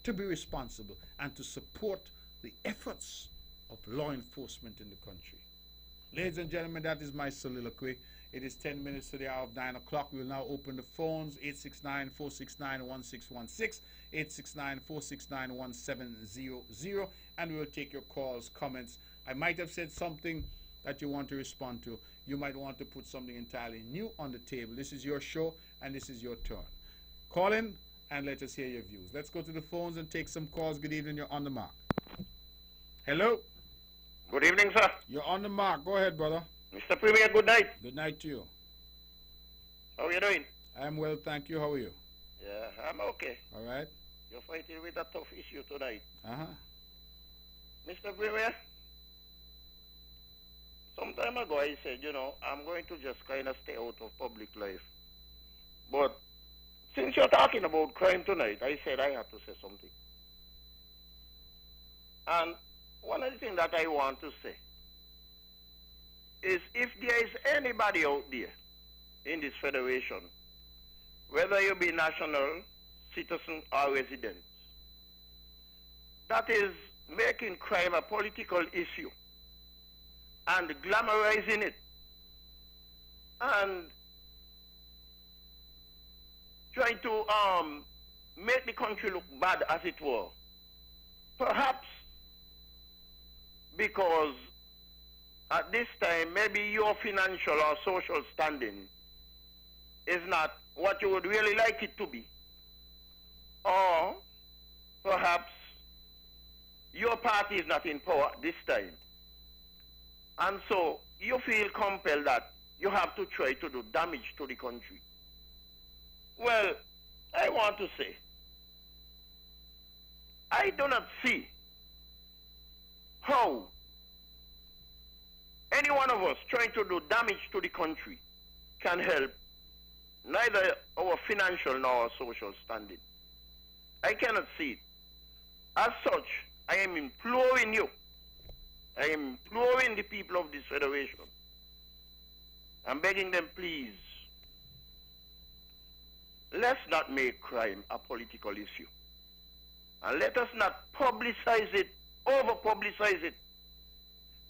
To be responsible and to support the efforts of law enforcement in the country. Ladies and gentlemen, that is my soliloquy. It is 10 minutes to the hour of 9 o'clock. We will now open the phones, 869-469-1616, 869-469-1700, and we will take your calls, comments. I might have said something that you want to respond to. You might want to put something entirely new on the table. This is your show, and this is your turn. Call in and let us hear your views. Let's go to the phones and take some calls. Good evening. You're on the mark. Hello? Good evening, sir. You're on the mark. Go ahead, brother. Mr. Premier, good night. Good night to you. How are you doing? I'm well, thank you. How are you? Yeah, I'm okay. All right. You're fighting with a tough issue tonight. Uh-huh. Mr. Premier, some time ago I said, you know, I'm going to just kind of stay out of public life. But since you're talking about crime tonight, I said I have to say something. And one of the things that I want to say is if there is anybody out there in this federation, whether you be national, citizen, or resident, that is making crime a political issue and glamorizing it and trying to make the country look bad, as it were, perhaps because at this time maybe your financial or social standing is not what you would really like it to be, or perhaps your party is not in power this time, and so you feel compelled that you have to try to do damage to the country. Well, I want to say, I do not see how any one of us trying to do damage to the country can help neither our financial nor our social standing. I cannot see it. As such, I am imploring you, I am imploring the people of this federation, I'm begging them, please, let's not make crime a political issue. And let us not publicize it, over-publicize it,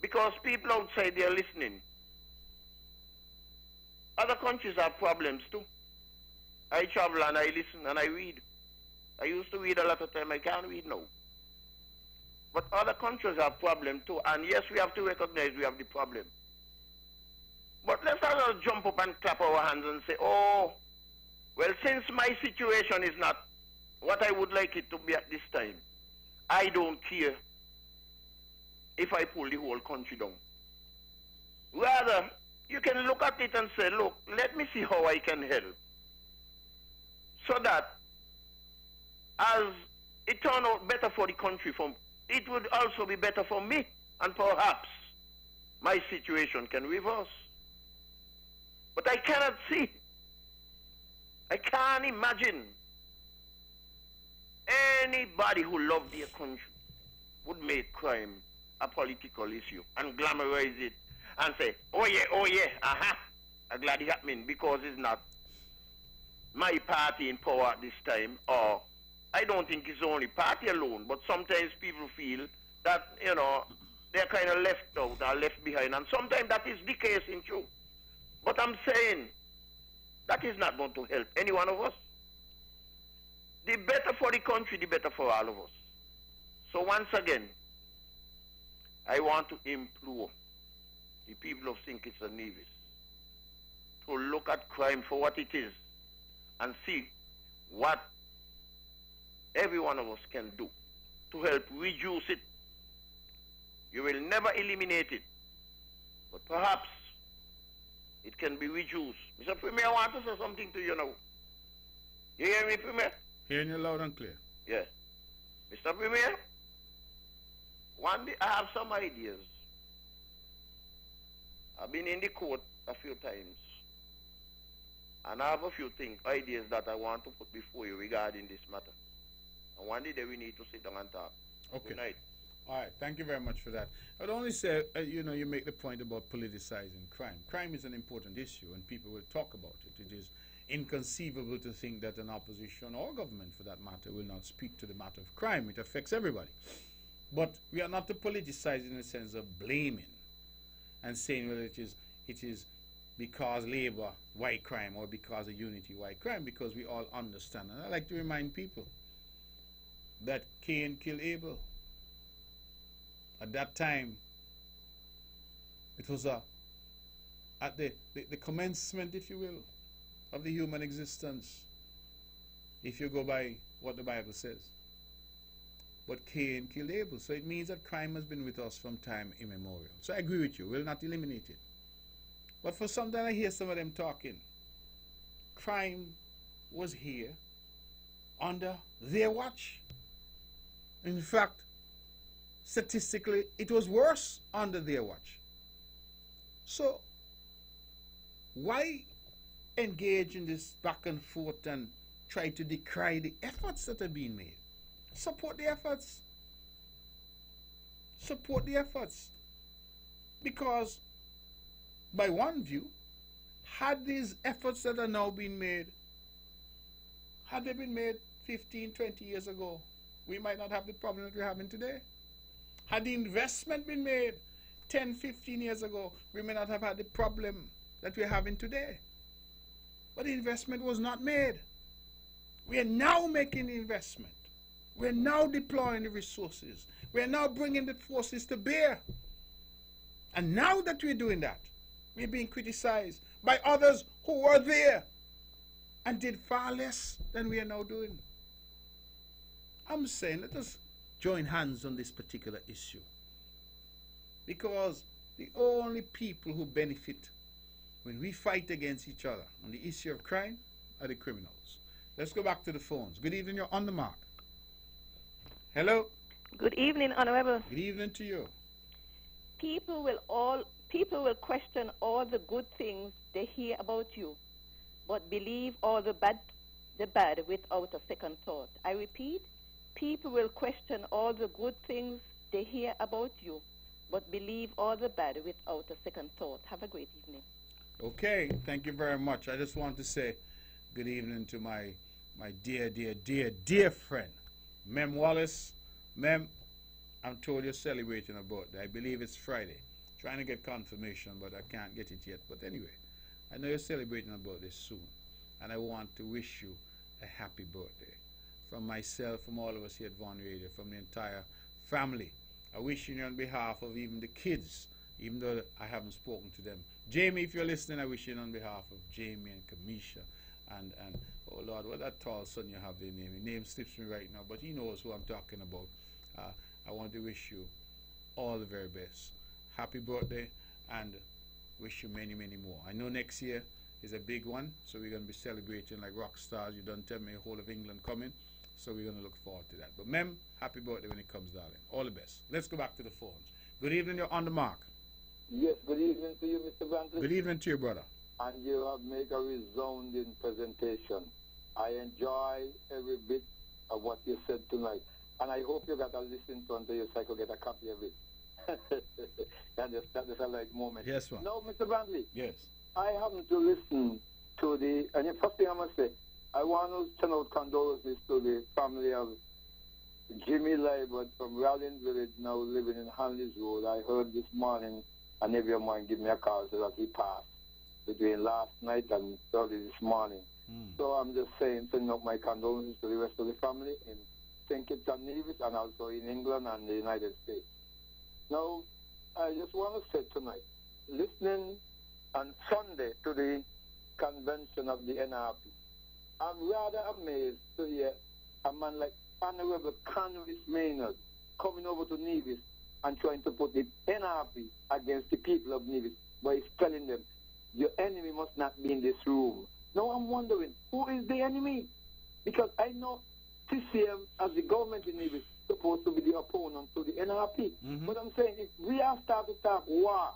because people outside there listening. Other countries have problems too. I travel and I listen and I read. I used to read a lot of time. I can't read now. But other countries have problem too. And yes, we have to recognize we have the problem. But let's not jump up and clap our hands and say, oh, well, since my situation is not what I would like it to be at this time, I don't care if I pull the whole country down. Rather, you can look at it and say, look, let me see how I can help. So that as it turns out better for the country, it would also be better for me, and perhaps my situation can reverse. But I cannot see, I can't imagine anybody who loved their country would make crime a political issue and glamorize it and say, oh yeah, I'm glad it happened because it's not my party in power at this time, or I don't think it's only party alone, but sometimes people feel that, you know, they're kind of left out or left behind, and sometimes that is the case in truth. But I'm saying that is not going to help any one of us. The better for the country, the better for all of us. So once again, I want to implore the people of St. Kitts and Nevis to look at crime for what it is and see what every one of us can do to help reduce it. You will never eliminate it, but perhaps it can be reduced. Mr. Premier, I want to say something to you now. You hear me, Premier? Hearing you loud and clear. Yes. Mr. Premier, one day I have some ideas. I've been in the court a few times, and I have a few ideas that I want to put before you regarding this matter. And one day we need to sit down and talk. Okay. Good night. All right, thank you very much for that. I'd only say, you know, you make the point about politicizing crime. Crime is an important issue, and people will talk about it. It is inconceivable to think that an opposition or government, for that matter, will not speak to the matter of crime. It affects everybody. But we are not to politicize in the sense of blaming and saying, well, it is because Labour, white crime, or because of Unity, white crime, because we all understand. And I like to remind people that Cain killed Abel. At that time, it was at the commencement, if you will, of the human existence, if you go by what the Bible says. But Cain killed Abel. So it means that crime has been with us from time immemorial. So I agree with you. We'll not eliminate it. But for some time I hear some of them talking. Crime was here under their watch. In fact, statistically, it was worse under their watch. So why engage in this back and forth and try to decry the efforts that are being made? Support the efforts. Support the efforts. Because by one view, had these efforts that are now being made, had they been made 15, 20 years ago, we might not have the problem that we're having today. Had the investment been made 10, 15 years ago, we may not have had the problem that we're having today. But the investment was not made. We are now making the investment. We're now deploying the resources. We're now bringing the forces to bear. And now that we're doing that, we're being criticized by others who were there and did far less than we are now doing. I'm saying let us join hands on this particular issue, because the only people who benefit when we fight against each other on the issue of crime are the criminals. Let's go back to the phones. Good evening, you're on the mark. Hello? Good evening, Honorable. Good evening to you. People will question all the good things they hear about you, but believe all the bad without a second thought. I repeat, people will question all the good things they hear about you, but believe all the bad without a second thought. Have a great evening. Okay, thank you very much. I just want to say good evening to my dear friend, Mem Wallace. Mem, I'm told you're celebrating a birthday. I believe it's Friday. Trying to get confirmation, but I can't get it yet. But anyway, I know you're celebrating a birthday soon, and I want to wish you a happy birthday. from myself, from all of us here at Vaughan Radio, from the entire family. I wish you on behalf of even the kids, even though I haven't spoken to them. Jamie, if you're listening, I wish you on behalf of Jamie and Kamisha and oh Lord, what that tall son you have their name. His name slips me right now, but he knows who I'm talking about. I want to wish you all the very best. Happy birthday, and wish you many, many more. I know next year is a big one, so we're going to be celebrating like rock stars. You don't tell me the whole of England coming, so we're going to look forward to that. But Mem, happy birthday when it comes, darling. All the best. Let's go back to the phones. Good evening, you're on the mark. Yes, good evening to you, Mr. Brantley. Good evening to you, brother. And you have made a resounding presentation. I enjoy every bit of what you said tonight. And I hope you got to listen to until you so I could get a copy of it. That is a like moment. Yes, ma'am. No, Mr. Brantley. Yes. I happen to listen to the, and the first thing I must say, I want to send out condolences to the family of Jimmy Liebert from Rallin Village, now living in Hanley's Road. I heard this morning, and everyone give me a call so that he passed between last night and early this morning. So I'm just saying, sending out my condolences to the rest of the family in St. Kitts and Nevis and also in England and the United States. Now, I just want to say tonight, listening on Sunday to the convention of the NRP, I'm rather amazed to hear a man like Honorable Conris Maynard coming over to Nevis and trying to put the NRP against the people of Nevis, but he's telling them, your enemy must not be in this room. Now I'm wondering, who is the enemy? Because I know CCM as the government in Nevis is supposed to be the opponent to the NRP. But I'm saying, if we are starting to talk war,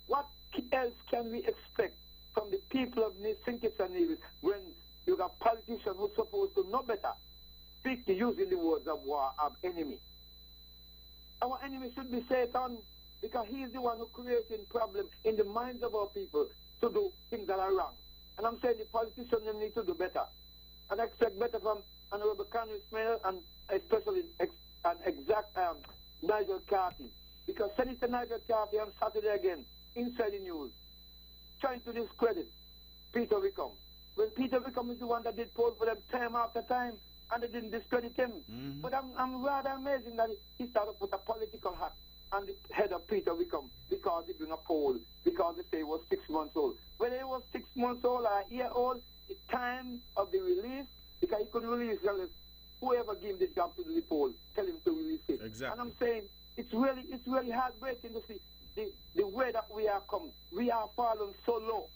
what else can we expect from the people of St. Kitts and Nevis when you got politicians who are supposed to know better, speak using the words of war of enemy? Our enemy should be Satan, because he is the one who creating problems in the minds of our people to do things that are wrong. And I'm saying the politicians need to do better. And I expect better from Honorable Conris Maynard and especially Nigel Carthy. Because Senator Nigel Carthy on Saturday again, inside the news, trying to discredit Peter Wickham. When Peter Wickham is the one that did polls for them time after time, and they didn't discredit him. But I'm rather amazing that he started to put a political hat on the head of Peter Wickham because he bring a poll, because they say he was 6 months old. Whether he was 6 months old or a year old, the time of the release, because he couldn't release unless whoever gave him the job to do the poll, tell him to release it. Exactly. And I'm saying it's really heartbreaking to see the way that we are come. We are fallen so low.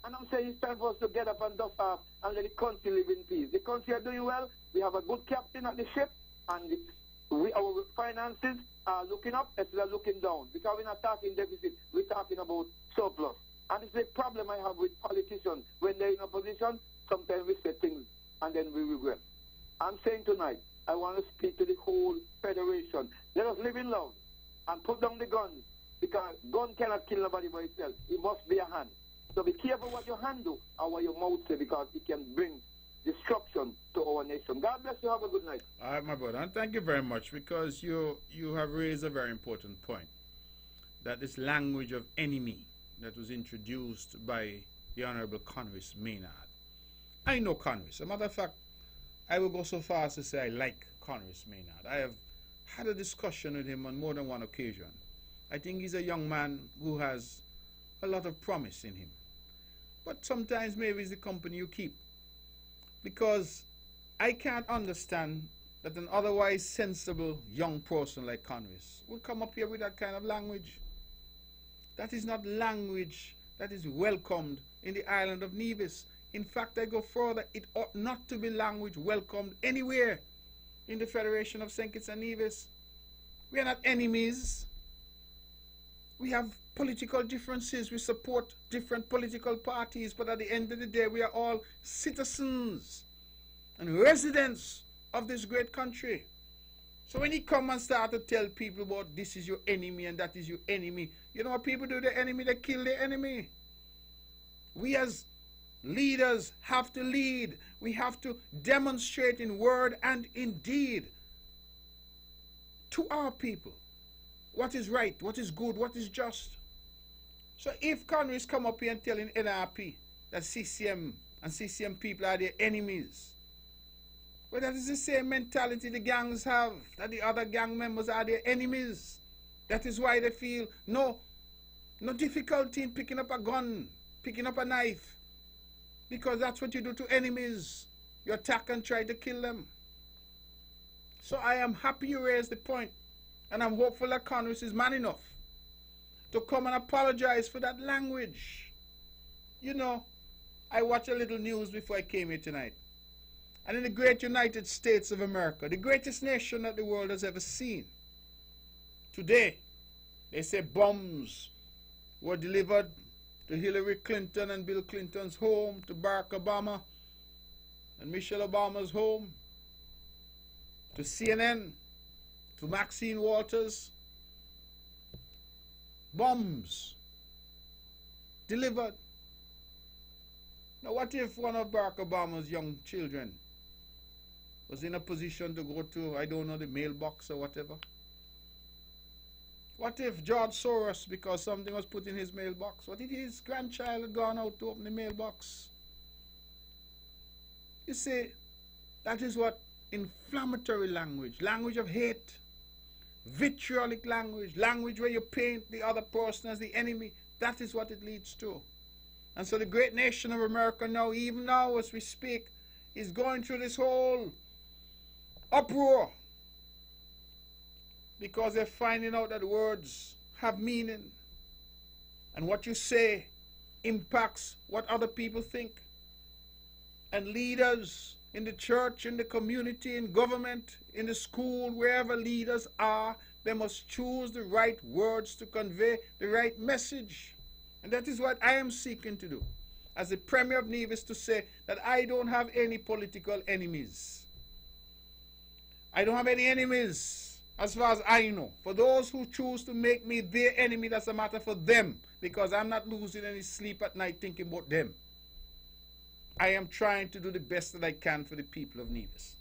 And I'm saying it's time for us to get up and dust off and let the country live in peace. The country are doing well. We have a good captain at the ship, and our finances are looking up instead of looking down. Because we're not talking deficit, we're talking about surplus. And it's the problem I have with politicians. When they're in opposition, sometimes we say things and then we regret. I'm saying tonight, I want to speak to the whole federation. Let us live in love and put down the guns, because gun cannot kill nobody by itself. It must be a hand. So be careful what your hand do and what your mouth say, because it can bring destruction to our nation. God bless you. Have a good night. All right, my brother. And thank you very much, because you have raised a very important point, that this language of enemy that was introduced by the Honorable Conris Maynard. I know Conris. As a matter of fact, I will go so far as to say I like Conris Maynard. I have had a discussion with him on more than one occasion. I think he's a young man who has a lot of promise in him. But sometimes maybe it's the company you keep. Because I can't understand that an otherwise sensible young person like Conris would come up here with that kind of language. That is not language that is welcomed in the island of Nevis. In fact, I go further, it ought not to be language welcomed anywhere in the Federation of St. Kitts and Nevis. We are not enemies. We have political differences. We support different political parties, but at the end of the day, we are all citizens and residents of this great country. So when he come and start to tell people about this is your enemy and that is your enemy, you know what people do to the enemy? They kill the enemy. We as leaders have to lead. We have to demonstrate in word and in deed to our people what is right, what is good, what is just. So if Congress come up here and telling NRP that CCM and CCM people are their enemies, Well, that is the same mentality the gangs have, that the other gang members are their enemies. That is why they feel no difficulty in picking up a gun, picking up a knife, because that's what you do to enemies. You attack and try to kill them. So I am happy you raised the point, and I'm hopeful that Congress is man enough to come and apologize for that language. You know, I watched a little news before I came here tonight. And in the great United States of America, the greatest nation that the world has ever seen, today, they say bombs were delivered to Hillary Clinton and Bill Clinton's home, to Barack Obama and Michelle Obama's home, to CNN, to Maxine Waters. Bombs delivered. Now, what if one of Barack Obama's young children was in a position to go to, I don't know, the mailbox or whatever? What if George Soros, because something was put in his mailbox, what if his grandchild had gone out to open the mailbox? You see, that is what inflammatory language, language of hate, vitriolic language, language where you paint the other person as the enemy, that is what it leads to. And so the great nation of America now, even now as we speak, is going through this whole uproar because they're finding out that words have meaning, and what you say impacts what other people think. And leaders in the church, in the community, in government, in the school, wherever leaders are, they must choose the right words to convey the right message. And that is what I am seeking to do as the Premier of Nevis, to say that I don't have any political enemies. I don't have any enemies as far as I know. For those who choose to make me their enemy, that's a matter for them, because I'm not losing any sleep at night thinking about them. I am trying to do the best that I can for the people of Nevis.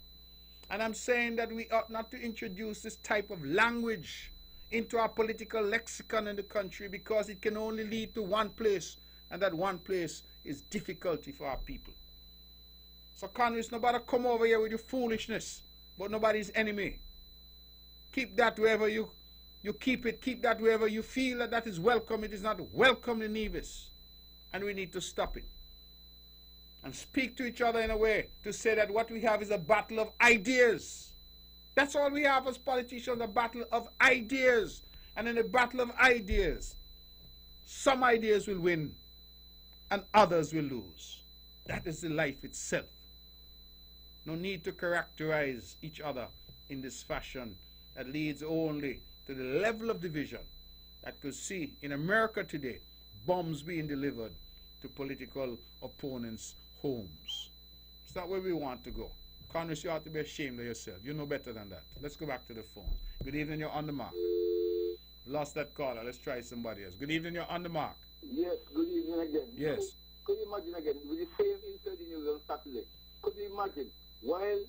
And I'm saying that we ought not to introduce this type of language into our political lexicon in the country, because it can only lead to one place, and that one place is difficulty for our people. So Congress, nobody come over here with your foolishness, but nobody's enemy. Keep that wherever you keep it. Keep that wherever you feel that that is welcome. It is not welcome in Nevis, and we need to stop it. And speak to each other in a way to say that what we have is a battle of ideas. That's all we have as politicians, a battle of ideas. And in a battle of ideas, some ideas will win and others will lose. That is the life itself. No need to characterize each other in this fashion that leads only to the level of division that could see in America today bombs being delivered to political opponents' homes. It's not where we want to go. Congress, you ought to be ashamed of yourself. You know better than that. Let's go back to the phone. Good evening, you're on the mark. Lost that caller. Let's try somebody else. Good evening, you're on the mark. Yes, good evening again. Yes. Could you imagine again, with the same inside the news on Saturday, could you imagine, while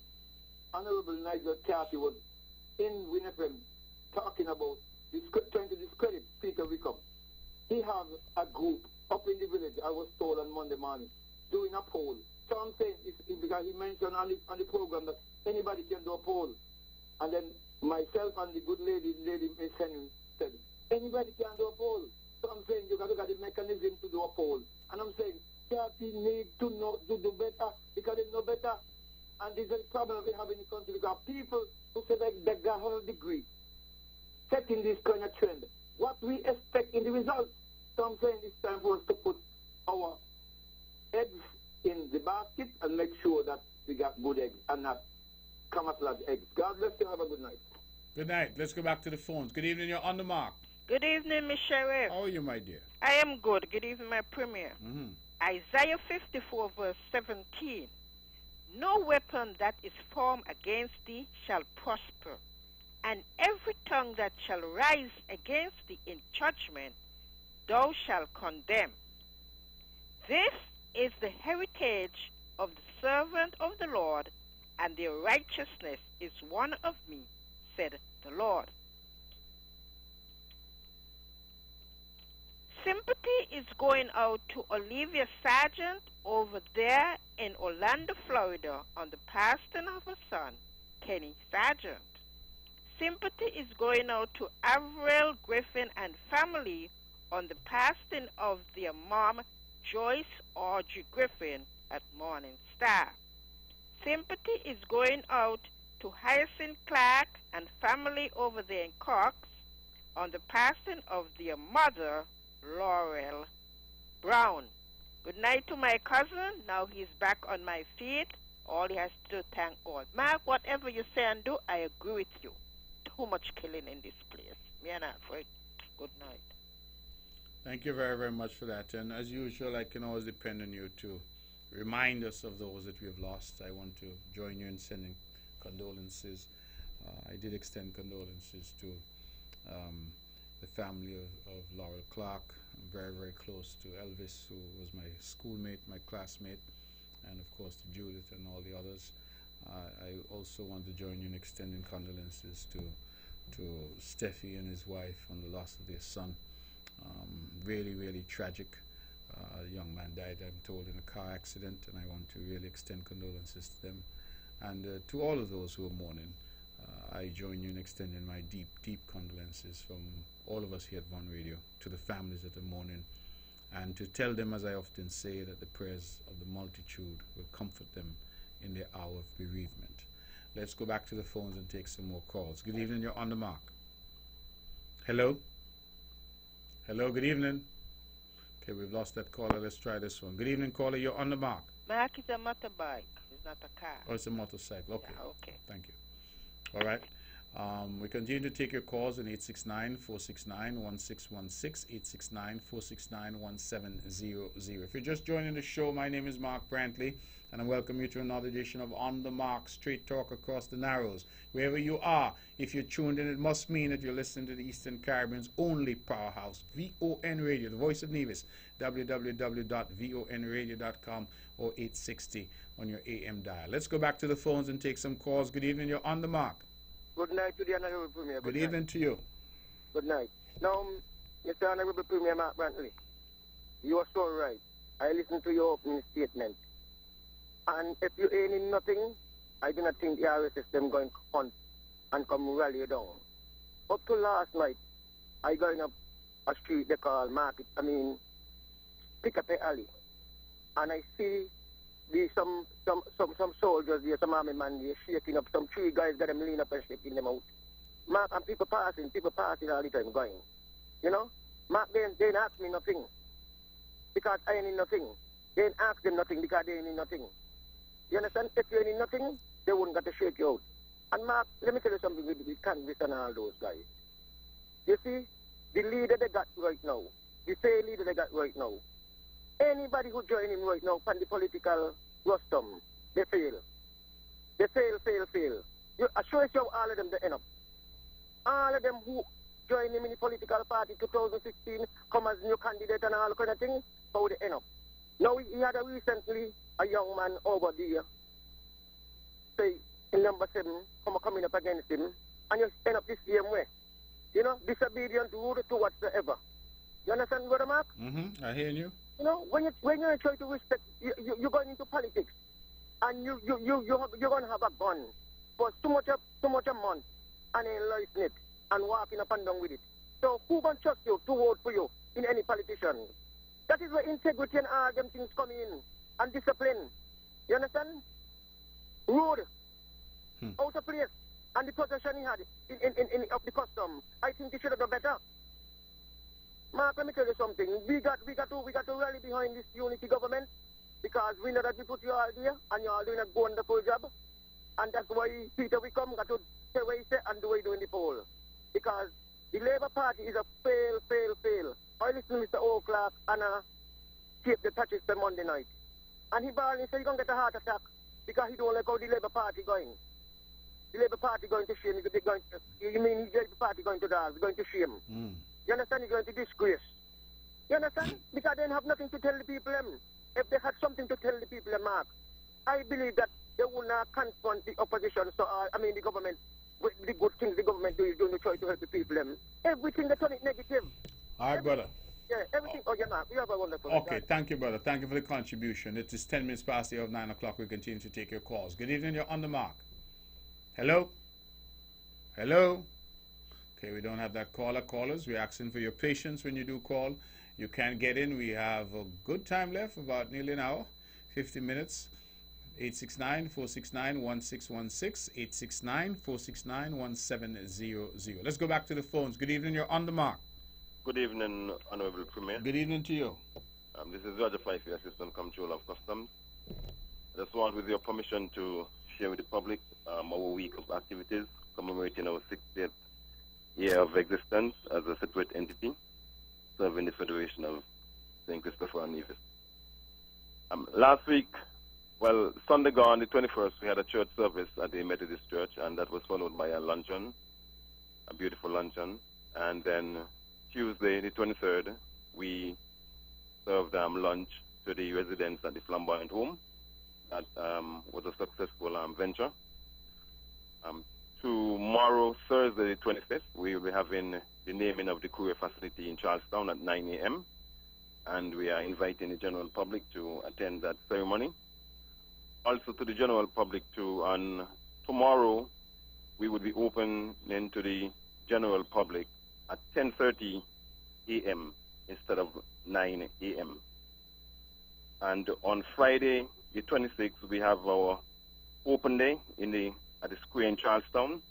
Honorable Nigel Carty was in Winnipeg talking about, trying to discredit Peter Wickham, he has a group up in the village, I was told on Monday morning, doing a poll. So I'm saying, because he mentioned on the program that anybody can do a poll. And then myself and the good lady Miss Henry, said, anybody can do a poll. So I'm saying, you got to get the mechanism to do a poll. And I'm saying, Carty need to do better, because they know better. And this is a problem we have in the country, because people who say that they got a degree, setting this kind of trend. What we expect in the results. So I'm saying it's time for us to put our eggs in the basket and make sure that we got good eggs and not camouflage eggs. God bless you. Have a good night. Good night. Let's go back to the phones. Good evening. You're on the mark. Good evening, Miss Sheriff. How are you, my dear? I am good. Good evening, my Premier. Isaiah 54, verse 17. No weapon that is formed against thee shall prosper, and every tongue that shall rise against thee in judgment thou shalt condemn. This is the heritage of the servant of the Lord, and their righteousness is one of me, said the Lord. Sympathy is going out to Olivia Sargent over there in Orlando, Florida, on the passing of her son, Kenny Sargent. Sympathy is going out to Avril Griffin and family on the passing of their mom, Joyce Audrey Griffin, at Morning Star. Sympathy is going out to Hyacinth Clark and family over there in Cox on the passing of their mother, Laurel Brown. Good night to my cousin. Now he's back on my feet. All he has to do is thank God. Mark, whatever you say and do, I agree with you. Too much killing in this place. Me and Alfred, good night. Thank you very, very much for that. And as usual, I can always depend on you to remind us of those that we have lost. I want to join you in sending condolences. I did extend condolences to the family of Laurel Clark. I'm very, very close to Elvis, who was my schoolmate, my classmate, and of course to Judith and all the others. I also want to join you in extending condolences to Steffi and his wife on the loss of their son. Really, really tragic. A young man died, I'm told, in a car accident, and I want to really extend condolences to them. And to all of those who are mourning, I join you in extending my deep, deep condolences from all of us here at One Radio to the families that are mourning, and to tell them, as I often say, that the prayers of the multitude will comfort them in their hour of bereavement. Let's go back to the phones and take some more calls. Good evening, you're on the mark. Hello? Hello, good evening. Okay, we've lost that caller. Let's try this one. Good evening, caller, you're on the mark. Mark is a motorbike. It's not a car. Oh, it's a motorcycle. Okay. Yeah, okay. Thank you. All right. We continue to take your calls on 869-469-1616, 869-469-1700. If you're just joining the show, my name is Mark Brantley, and I welcome you to another edition of On the Mark, Straight Talk Across the Narrows. Wherever you are, if you're tuned in, it must mean that you're listening to the Eastern Caribbean's only powerhouse, VON Radio, the voice of Nevis, www.vonradio.com or 860 on your AM dial. Let's go back to the phones and take some calls. Good evening, you're on the mark. Good night to the Honorable Premier. Good evening to you. Good night. Now, Mr. Honorable Premier Mark Brantley, you are so right. I listened to your opening statement. And if you ain't in nothing, I do not think the RSS them going to hunt and come rally you down. Up to last night, I going up a street they call Market, Pick Up Alley. And I see some soldiers there, some army man there shaking up, some three guys got them lean up and shaking them out. Mark, and people passing all the time going. You know? Mark, they ain't ask me nothing because I ain't in nothing. They ain't ask them nothing because they ain't in nothing. You understand? If you ain't in nothing, they wouldn't got to shake you out. And Mark, let me tell you something with Congress and all those guys. You see, the leader they got right now, the same leader they got right now, anybody who join him right now from the political rostrum, they fail. They fail. I sure you all of them they end up. All of them who join him in the political party 2016, come as new candidate and all kind of thing, how they end up. Now he had recently a young man over there, say in number 7, coming up against him, and you end up the same way. You know, disobedient, rude to whatsoever. You understand, Brother Mark? I hear you. You know, when you try to respect, you're going into politics, and you're going to have a gun for too much a month, and then license it, and walking up and down with it. So who going to trust you to vote for you in any politician? That is where integrity and all them things come in, and discipline. You understand? Rude, out of place, and the protection he had in of the custom. I think he should have done better. Mark, let me tell you something. We got to rally behind this unity government because we know that we put you all there and you all doing a wonderful job. And that's why Peter Wickham got to say what he said and do what he do in the poll. Because the Labour Party is a fail. I listen to Mr. O'Clark and tape the touches the Monday night. And he bawling and said he's going to get a heart attack because he don't like how the Labour Party going. The Labour Party going to shame. You mean the Labour Party going to dance, going to shame. You understand? He's going to disgrace. You understand? Because they don't have nothing to tell the people. If they had something to tell the people, Mark, I believe that they would not confront the opposition, the government, with the good things the government is doing to try to help the people. Everything they turn it negative. All right, brother. Yeah, everything. Oh, yeah, man. You have a wonderful day. Okay, thank you, brother. Thank you for the contribution. It is 10 minutes past the hour of 9 o'clock. We continue to take your calls. Good evening. You're on the mark. Hello? Hello? Okay, we don't have that callers. We're asking for your patience when you do call. You can get in. We have a good time left, about nearly an hour, 50 minutes. 869-469-1616, 869-469-1700. Let's go back to the phones. Good evening. You're on the mark. Good evening, Honorable Premier. Good evening to you. This is Roger Fife, Assistant Comptroller of Customs. I just want, with your permission, to share with the public our week of activities commemorating our 60th year of existence as a separate entity serving the Federation of St. Christopher and Nevis. Last week, well, Sunday gone, the 21st, we had a church service at the Methodist Church, and that was followed by a luncheon, a beautiful luncheon. And then Tuesday, the 23rd, we served lunch to the residents at the Flamboyant Home. That was a successful venture. Tomorrow, Thursday, the 25th, we will be having the naming of the courier facility in Charlestown at 9 a.m. And we are inviting the general public to attend that ceremony. Also to the general public too, on tomorrow we would be opening to the general public at 10:30 a.m. instead of 9 a.m. And on Friday, the 26th, we have our open day at the square in Charlestown,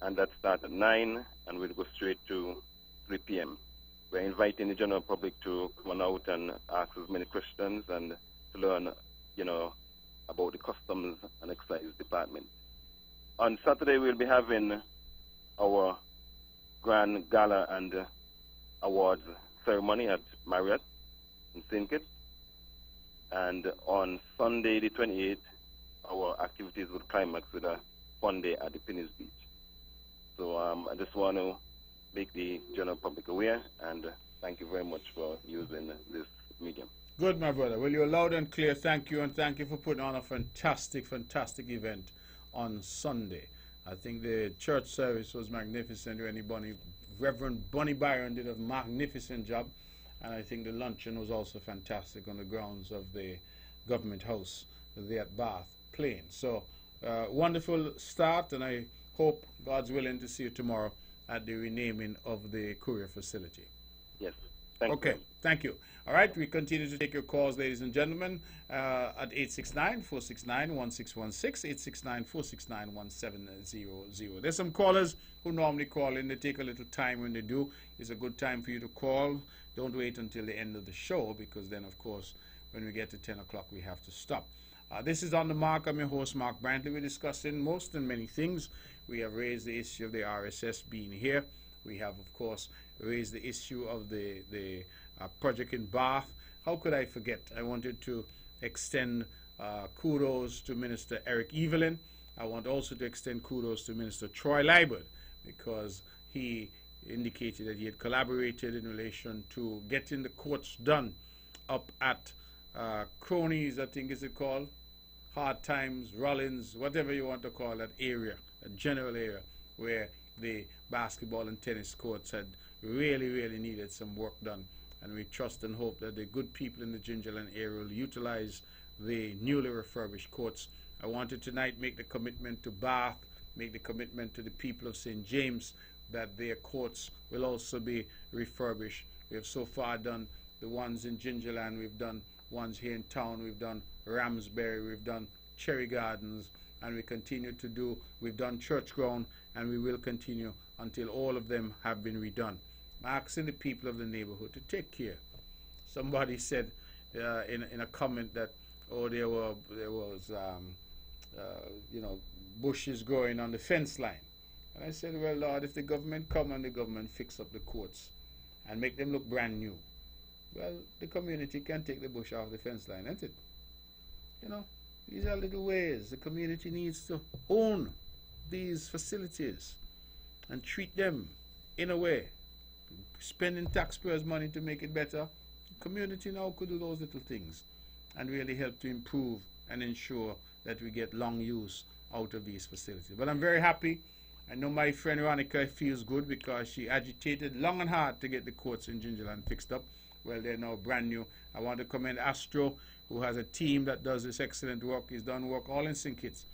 and that starts at 9 and we'll go straight to 3 p.m. We're inviting the general public to come on out and ask as many questions and to learn, about the Customs and Excise Department. On Saturday, we'll be having our grand gala and awards ceremony at Marriott in St. Kitts. And on Sunday, the 28th, our activities will climax with a fun day at the Penny's Beach. So I just want to make the general public aware, and thank you very much for using this medium. Good, my brother. Well, you're loud and clear. Thank you, and thank you for putting on a fantastic, fantastic event on Sunday. I think the church service was magnificent. Reverend Bonnie Byron did a magnificent job, and I think the luncheon was also fantastic on the grounds of the government house there at Bath Plain. So, wonderful start, and I hope, God's willing, to see you tomorrow at the renaming of the courier facility. Yes. Thank you. Thank you. All right, we continue to take your calls, ladies and gentlemen, at 869-469-1616, 869-469-1700. There's some callers who normally call in. They take a little time when they do. It's a good time for you to call. Don't wait until the end of the show, because then, of course, when we get to 10 o'clock, we have to stop. This is On the Mark. I'm your host, Mark Brantley. We're discussing most and many things. We have raised the issue of the RSS being here. We have, of course, raised the issue of the project in Bath. How could I forget? I wanted to extend kudos to Minister Eric Evelyn. I want also to extend kudos to Minister Troy Liburd, because he indicated that he had collaborated in relation to getting the courts done up at Cronies, I think is it called, Hard Times, Rollins, whatever you want to call that area, a general area where the basketball and tennis courts had really, really needed some work done. And we trust and hope that the good people in the Gingerland area will utilize the newly refurbished courts. I wanted tonight make the commitment to Bath, make the commitment to the people of St. James that their courts will also be refurbished. We have so far done the ones in Gingerland, we've done ones here in town, we've done Ramsbury, we've done Cherry Gardens, and we continue to do, we've done Church Ground, and we will continue until all of them have been redone. I'm asking the people of the neighborhood to take care. Somebody said in a comment that, oh, there was bushes growing on the fence line. And I said, well, Lord, if the government come and the government fix up the courts and make them look brand new, well, the community can take the bush off the fence line, isn't it? These are little ways. The community needs to own these facilities and treat them in a way. Spending taxpayers' money to make it better. The community now could do those little things and really help to improve and ensure that we get long use out of these facilities. But I'm very happy I know my friend Ronica feels good because she agitated long and hard to get the courts in Gingerland fixed up. Well, they're now brand new. I want to commend Astro, who has a team that does this excellent work. He's done work all in St. Kitts,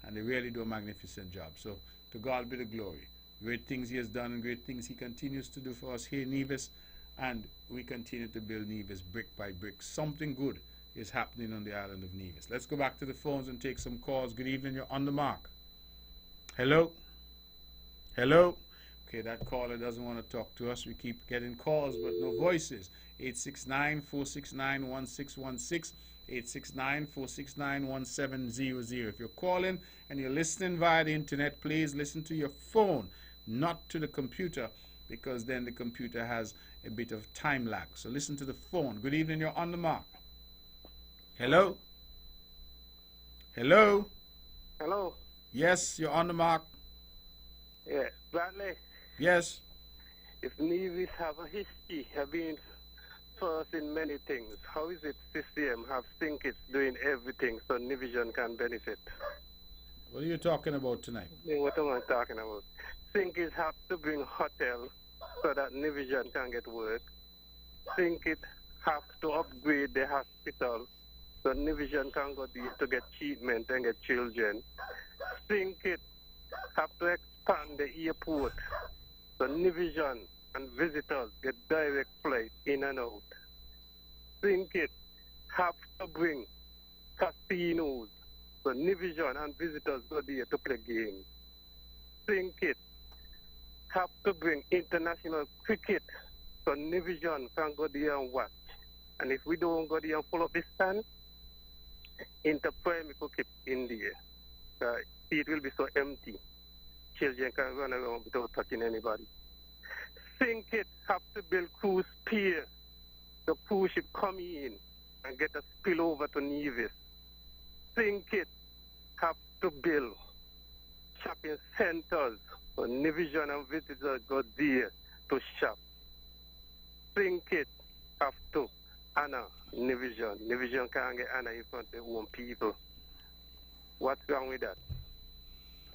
and they really do a magnificent job. So to God be the glory. Great things he has done and great things he continues to do for us here in Nevis, and we continue to build Nevis brick by brick. Something good is happening on the island of Nevis. Let's go back to the phones and take some calls. Good evening, you're on the mark. Hello? Hello? Okay, that caller doesn't want to talk to us. We keep getting calls but no voices. 869-469-1616, 869-469-1700. If you're calling and you're listening via the internet, please listen to your phone, not to the computer, because then the computer has a bit of time lag. So listen to the phone. Good evening, you're on the mark. Hello? Hello? Hello? Yes, you're on the mark. Yeah, Bradley. Yes. If Nevis have a history of being first in many things, how is it CCM have think it's doing everything so Nivision can benefit? What are you talking about tonight? What am I talking about? Think it have to bring hotel so that Nivision can get work. Think it have to upgrade the hospital so Nivision can go there to get treatment and get children. Think it have to expand the airport so Nivision and visitors get direct flight in and out. Think it have to bring casinos so Nivision and visitors go there to play games. Think it have to bring international cricket so Nivision can go there and watch. And if we don't go there and pull up the stand, Interprime will keep in there. It will be so empty. Children can run around without touching anybody. Think it have to build cruise pier. The cruise ship come in and get a spill over to Nevis. Think it have to build shopping centers for Nivision and visitors go there to shop. Think it have to honor Nivision. Nivision can't get honor in front of their own people. What's wrong with that?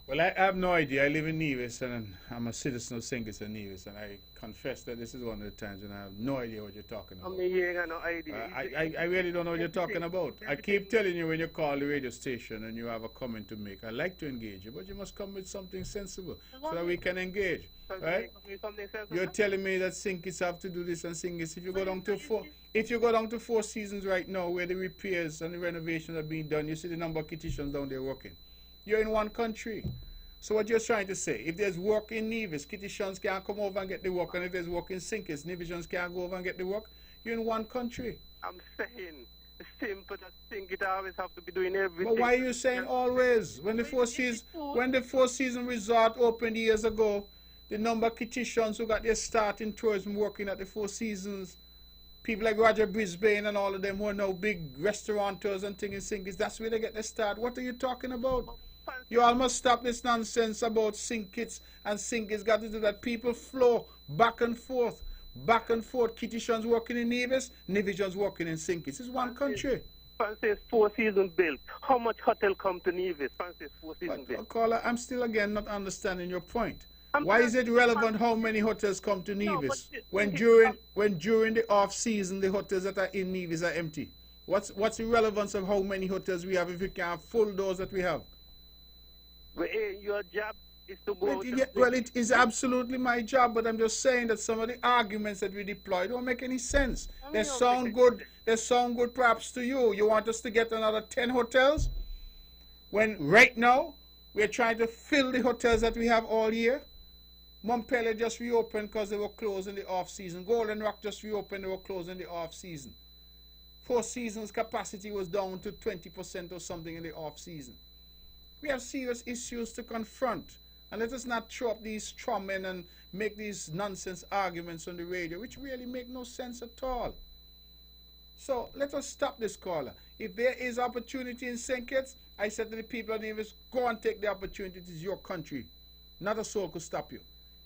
Well, I have no idea. I live in Nevis, and I'm a citizen of St. Kitts and Nevis, and I confess that this is one of the times when I have no idea what you're talking about. I mean, you ain't got no idea. I really don't know what you're talking about. I keep telling you when you call the radio station and you have a comment to make, I like to engage you, but you must come with something sensible so that we can engage, right? You're telling me that St. Kitts have to do this and St. Kitts. If you go down to Four Seasons right now, where the repairs and the renovations are being done, you see the number of Kittitians down there working. You're in one country. So what you're trying to say, if there's work in Nevis, Kittitians can't come over and get the work, and if there's work in St. Kitts, Nivisions can't go over and get the work. You're in one country. I'm saying it's simple that St. Kitts always have to be doing everything. But why are you saying always? When the Four Seasons Resort opened years ago, the number of Kittitians who got their start in tourism working at the Four Seasons, people like Roger Brisbane and all of them who are now big restaurateurs and things in St. Kitts, that's where they get their start. What are you talking about? You all must stop this nonsense about St. Kitts, and St. Kitts got to do that. People flow back and forth. Kittitians working in Nevis, Nivisions working in St. Kitts. It's one country. Francis, Four Seasons built. How much hotel come to Nevis? Francis, Four Seasons built. Caller, I'm still again not understanding your point. Why is it relevant how many hotels come to Nevis when during the off season the hotels that are in Nevis are empty? What's the relevance of how many hotels we have if we can't fill those that we have? Well, your job is to go. Well, it is absolutely my job, but I'm just saying that some of the arguments that we deploy don't make any sense. They sound good. They sound good perhaps to you. You want us to get another 10 hotels when right now we're trying to fill the hotels that we have all year. Montpellier just reopened because they were closed in the off season. Golden Rock just reopened, they were closed in the off season. Four Seasons capacity was down to 20% or something in the off season. We have serious issues to confront, and let us not throw up these strawmen and make these nonsense arguments on the radio, which really make no sense at all. So let us stop this, caller. If there is opportunity in St. Kitts, I said to the people of Nevis, go and take the opportunity. It is your country. Not a soul could stop you.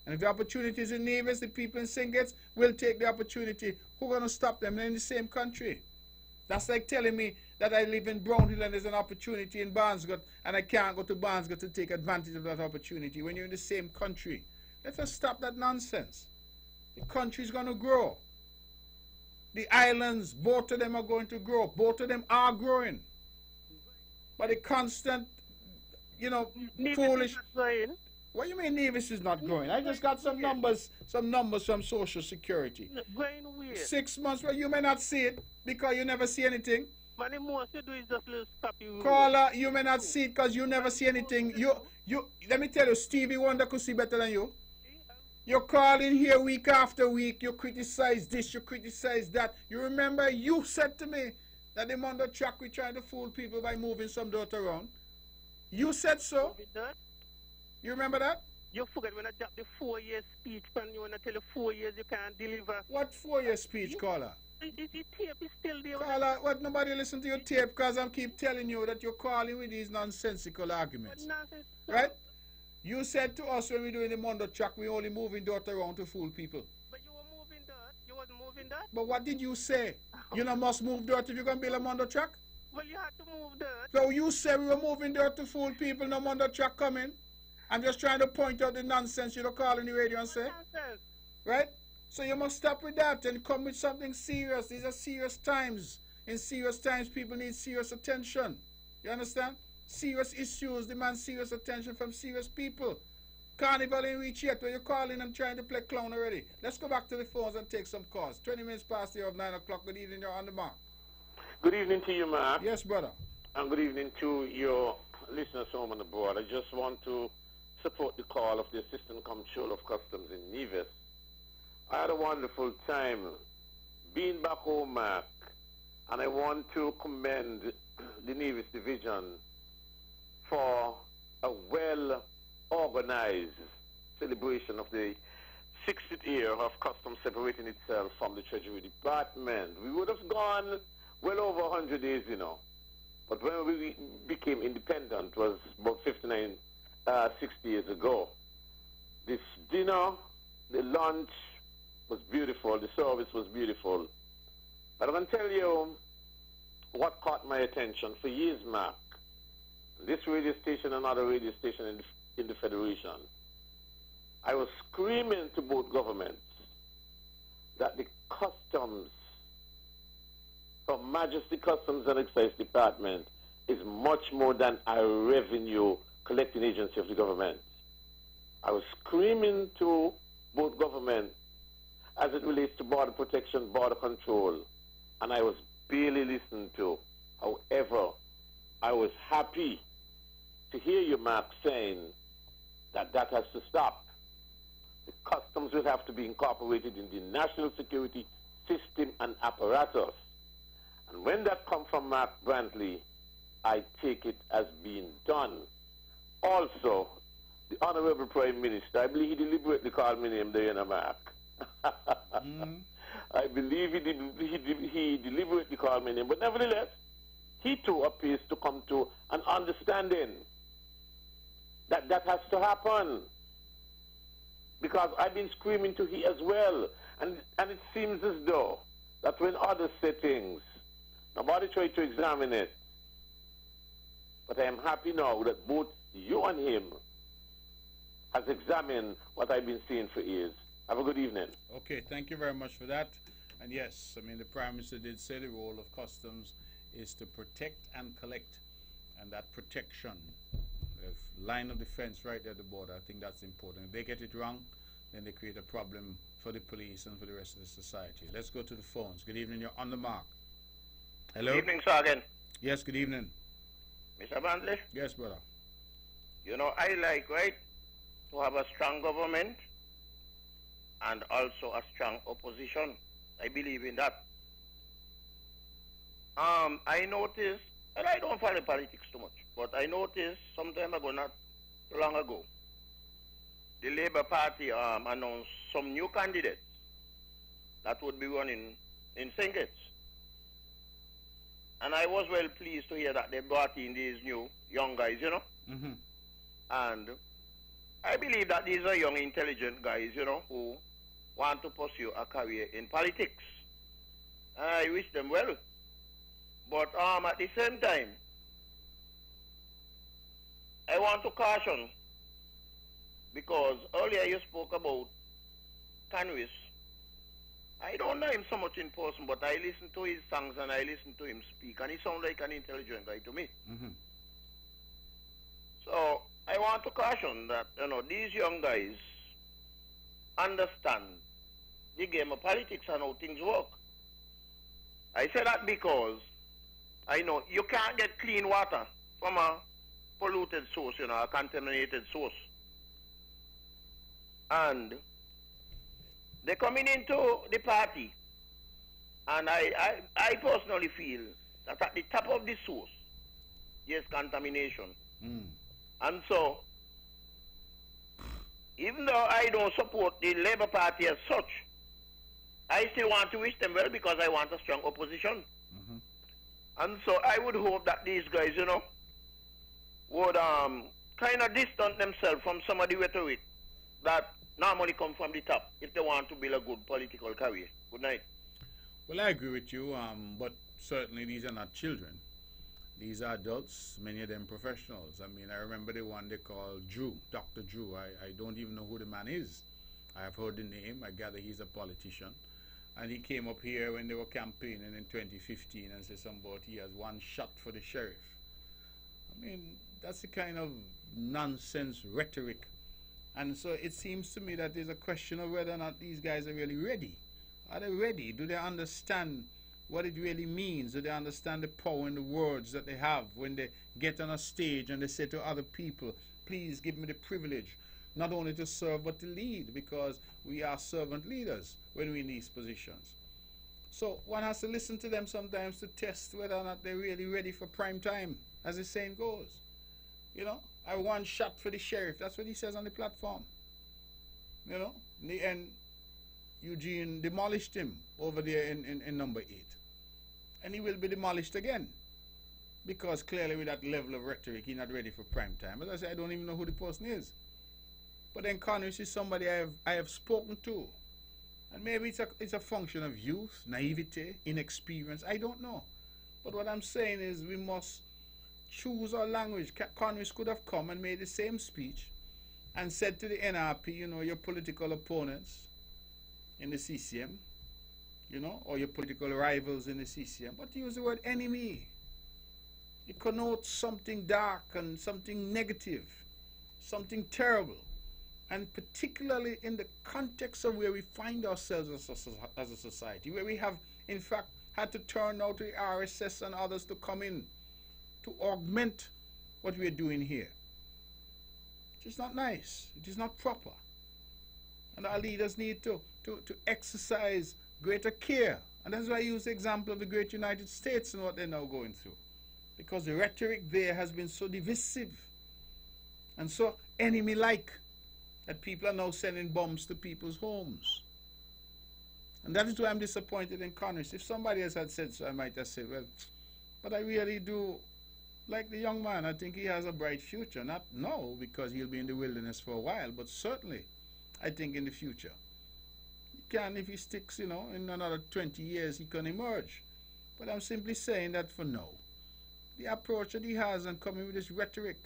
And if the opportunity is in Nevis, the people in St. Kitts will take the opportunity. Who's going to stop them? They're in the same country. That's like telling me that I live in Brownhill and there's an opportunity in Barnesgate and I can't go to Barnesgate to take advantage of that opportunity when you're in the same country. Let us stop that nonsense. The country's going to grow. The islands, both of them are going to grow. Both of them are growing. But the constant, you know, foolish... What do you mean Nevis is not growing? I just got some numbers from Social Security. 6 months, well, you may not see it because you never see anything. But the most you do is just stop you. Caller, you may not see it because you never see anything. Let me tell you, Stevie Wonder could see better than you. You're calling here week after week. You criticize this, you criticize that. You remember you said to me that the Mondo track we're trying to fool people by moving some dirt around. You said so. You remember that? You forget when I dropped the 4-year speech from you and I tell you 4 years you can't deliver. What 4-year speech, caller? The tape is still there. Caller, what, nobody listen to your tape because I keep telling you that you're calling with these nonsensical arguments. Nonsense. Right? You said to us when we doing the Mondo track, we only moving dirt around to fool people. But you were moving dirt. You wasn't moving dirt. But what did you say? You know must move dirt if you're going to build a Mondo track? Well, you had to move dirt. So you said we were moving dirt to fool people, no Mondo track coming. I'm just trying to point out the nonsense you don't call on the radio and say. Nonsense. Right? So you must stop with that and come with something serious. These are serious times. In serious times, people need serious attention. You understand? Serious issues demand serious attention from serious people. Carnival ain't reached yet where you're calling and trying to play clown already. Let's go back to the phones and take some calls. 20 minutes past the hour of 9 o'clock. Good evening, you're on the mark. Good evening to you, Mark. Yes, brother. And good evening to your listeners home on the board. I just want to support the call of the Assistant Comptroller of Customs in Nevis. I had a wonderful time being back home, Mark, and I want to commend the Nevis Division for a well-organized celebration of the 60th year of Customs separating itself from the Treasury Department. We would have gone well over 100 days, you know. But when we became independent was about 60 years ago. This dinner, the lunch was beautiful, the service was beautiful. But I can tell you what caught my attention for years, Mark. This radio station and other radio station in the Federation. I was screaming to both governments that the customs, Her Majesty Customs and Excise Department, is much more than a revenue collecting agency of the government. I was screaming to both governments as it relates to border protection, border control, and I was barely listened to. However, I was happy to hear you, Mark, saying that that has to stop. The customs will have to be incorporated in the national security system and apparatus. And when that comes from Mark Brantley, I take it as being done. Also, the Honorable Prime Minister, I believe he deliberately called me name there, Mark. I believe he deliberately called me name, but nevertheless, he too appears to come to an understanding that that has to happen. Because I've been screaming to he as well, and it seems as though that when others say things, nobody tried to examine it. But I am happy now that both you and him has examined what I've been seeing for years. Have a good evening. Okay, thank you very much for that. And yes, I mean, the Prime Minister did say the role of customs is to protect and collect. And that protection, the line of defense right there at the border, I think that's important. If they get it wrong, then they create a problem for the police and for the rest of the society. Let's go to the phones. Good evening, you're on the mark. Hello? Good evening, Sergeant. Yes, good evening. Mr. Brantley? Yes, brother. You know, I like, right, to have a strong government and also a strong opposition. I believe in that. I noticed, and I don't follow politics too much, but I noticed some time ago, not too long ago, the Labour Party announced some new candidates that would be running in St. Kitts. And I was well pleased to hear that they brought in these new young guys, you know. Mm-hmm. And I believe that these are young, intelligent guys, you know, who want to pursue a career in politics. I wish them well. But at the same time, I want to caution, because earlier you spoke about Conwis. I don't know him so much in person, but I listen to his songs and I listen to him speak, and he sounds like an intelligent guy to me. Mm-hmm. So I want to caution that, these young guys understand the game of politics and how things work. I say that because I know you can't get clean water from a polluted source, a contaminated source. And they're coming into the party, and I personally feel that at the top of the source, there's contamination. Mm. And so, even though I don't support the Labour Party as such, I still want to wish them well because I want a strong opposition. Mm-hmm. And so I would hope that these guys, would kind of distance themselves from some of the rhetoric that normally come from the top if they want to build a good political career. Good night. Well, I agree with you, but certainly these are not children. These are adults, many of them professionals. I mean, I remember the one they called Drew, Dr. Drew. I don't even know who the man is. I have heard the name. I gather he's a politician. And he came up here when they were campaigning in 2015 and said something about he has one shot for the sheriff. I mean, that's the kind of nonsense rhetoric. And so it seems to me that there's a question of whether or not these guys are really ready. Are they ready? Do they understand what it really means? Do they understand the power in the words that they have when they get on a stage and they say to other people, please give me the privilege not only to serve but to lead, because we are servant leaders when we're in these positions. So one has to listen to them sometimes to test whether or not they're really ready for prime time, as the saying goes. I one shot for the sheriff. That's what he says on the platform. In the end, Eugene demolished him over there in number 8. And he will be demolished again. Because clearly with that level of rhetoric, he's not ready for prime time. As I say, I don't even know who the person is. But then Conwis is somebody I have spoken to. And maybe it's a function of youth, naivete, inexperience. I don't know. But what I'm saying is we must choose our language. Conwis could have come and made the same speech and said to the NRP, your political opponents in the CCM, or your political rivals in the CCM, but use the word enemy. It connotes something dark and something negative, something terrible. And particularly in the context of where we find ourselves as a society, where we have, in fact, had to turn out to the RSS and others to come in to augment what we're doing here. It is not nice. It is not proper. And our leaders need to exercise greater care. And that's why I use the example of the great United States and what they're now going through. Because the rhetoric there has been so divisive and so enemy-like that people are now sending bombs to people's homes. And that is why I'm disappointed in Conwis. If somebody else had said so, I might have said, well, but I really do like the young man. I think he has a bright future. Not now, because he'll be in the wilderness for a while, but certainly, I think in the future. He can, if he sticks, in another 20 years, he can emerge. But I'm simply saying that for now, the approach that he has and coming with this rhetoric,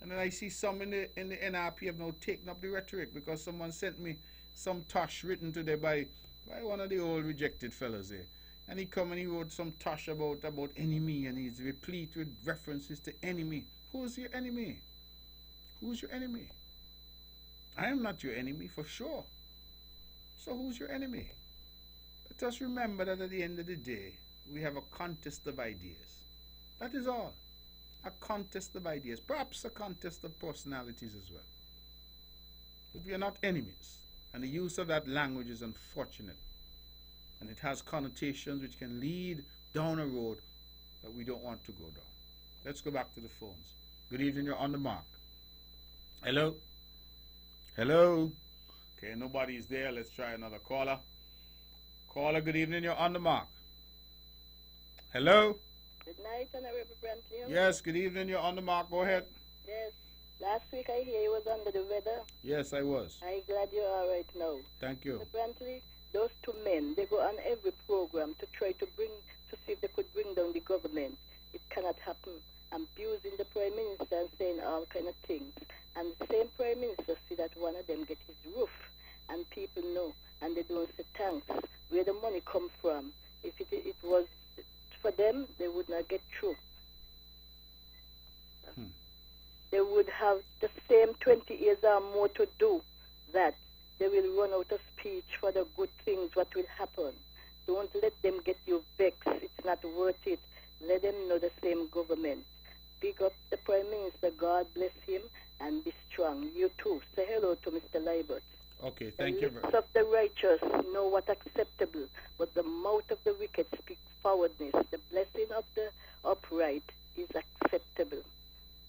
and then I see some in the NRP have now taken up the rhetoric because someone sent me some tosh written today by one of the old rejected fellows there. And he come and he wrote some tosh about enemy, and he's replete with references to enemy. Who's your enemy? Who's your enemy? I am not your enemy, for sure. So who's your enemy? Let us remember that at the end of the day, we have a contest of ideas. That is all. A contest of ideas. Perhaps a contest of personalities as well. But we are not enemies. And the use of that language is unfortunate. And it has connotations which can lead down a road that we don't want to go down. Let's go back to the phones. Good evening, you're on the mark. Hello? Hello? Okay, nobody's there. Let's try another caller. Caller, good evening, you're on the mark. Hello? Good night, Honorable Brantley. Yes, good evening, you're on the mark. Go ahead. Yes. Last week I hear you was under the weather. Yes, I was. I'm glad you're all right now. Thank you. Mr. Brantley, those two men, they go on every program to try to bring to see if they could bring down the government. It cannot happen. Abusing the Prime Minister and saying all kind of things. And the same Prime Minister see that one of them get his roof, and people know, and they don't say thanks. Where the money come from? If it was for them, they would not get through. They would have the same 20 years or more to do that. They will run out of speech for the good things, what will happen. Don't let them get you vexed. It's not worth it. Let them know the same government. Big up the Prime Minister. God bless him and be strong. You too. Say hello to Mr. Libert. Okay, thank you. The lips of the righteous know what acceptable, but the mouth of the wicked speaks forwardness. The blessing of the upright is acceptable.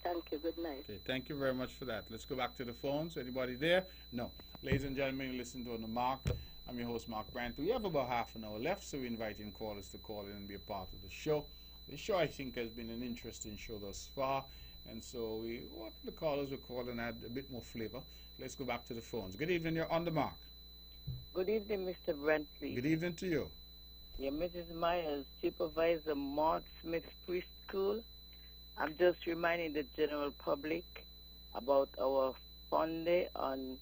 Thank you. Good night. Okay, thank you very much for that. Let's go back to the phones. Anybody there? No. Ladies and gentlemen, you listen to On the Mark. I'm your host, Mark Brandt. We have about half an hour left, so we invite in callers to call in and be a part of the show. The show, I think, has been an interesting show thus far, and so we want the callers will call and add a bit more flavor. Let's go back to the phones. Good evening. You're On the Mark. Good evening, Mr. Brantley. Good evening to you. Yeah, Mrs. Myers, Supervisor Maud Smith Preschool. I'm just reminding the general public about our fun day on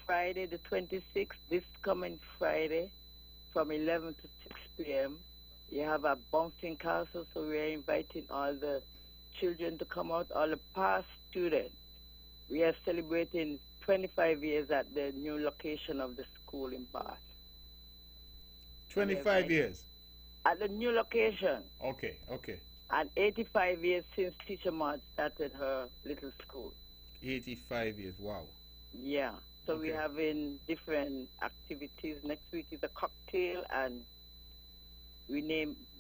Friday the 26th, this coming Friday, from 11 to 6 p.m. You have a bouncing castle, so we are inviting all the children to come out, all the past students. We are celebrating 25 years at the new location of the school in Bath. 25 years? At the new location. Okay, okay. And 85 years since Teacher Maud started her little school. 85 years, wow. Yeah. So Okay. we're having different activities. Next week is a cocktail, and we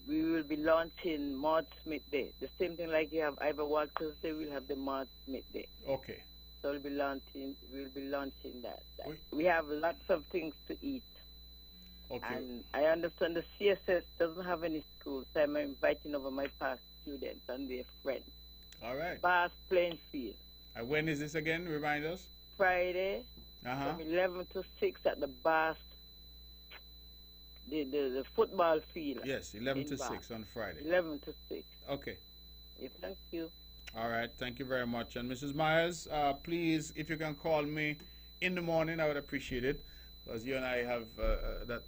will be launching Maud Smith Day. The same thing like you have Ivor Walters Day, we'll have the Maud Smith Day. Okay. So we'll be launching that. We have lots of things to eat. Okay. And I understand the CSS doesn't have any schools, so I'm inviting over my past students and their friends. All right. Bath Plainfield. And when is this again? Remind us. Friday, Uh-huh. from 11 to 6 at the Bath, the football field. Yes, 11 in to Bath. 6 on Friday. 11 to 6. Okay. Yes, thank you. All right. Thank you very much. And Mrs. Myers, please, if you can call me in the morning, I would appreciate it. Because you and I have that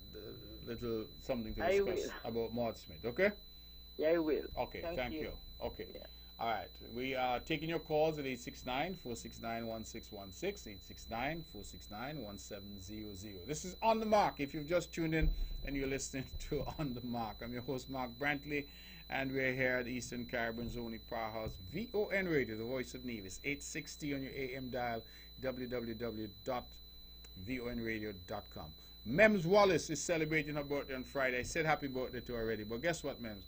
little something to I discuss about Maud Smith. Okay? Yeah, I will. Okay. Thank you. Okay. Yeah. All right. We are taking your calls at 869-469-1616, 869-469-1700. This is On the Mark. If you've just tuned in and you're listening to On the Mark, I'm your host, Mark Brantley, and we're here at Eastern Caribbean Zone Powerhouse, VON Radio, the voice of Nevis, 860 on your AM dial, www.vonradio.com. Mems Wallace is celebrating her birthday on Friday. I said happy birthday to her already, but guess what, Mems?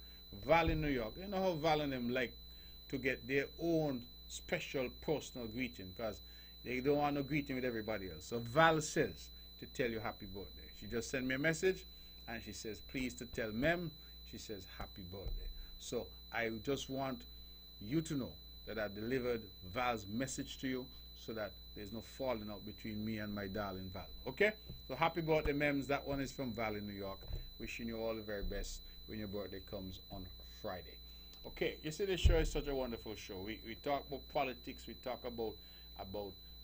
Val in New York. You know how Val and them like to get their own special personal greeting because they don't want no greeting with everybody else. So Val says to tell you happy birthday. She just sent me a message and she says, please to tell Mem, she says happy birthday. So I just want you to know that I delivered Val's message to you so that there's no falling out between me and my darling Val. Okay? So happy birthday, Mems. That one is from Val in New York. Wishing you all the very best when your birthday comes on Friday. Okay, you see, this show is such a wonderful show. We talk about politics, we talk about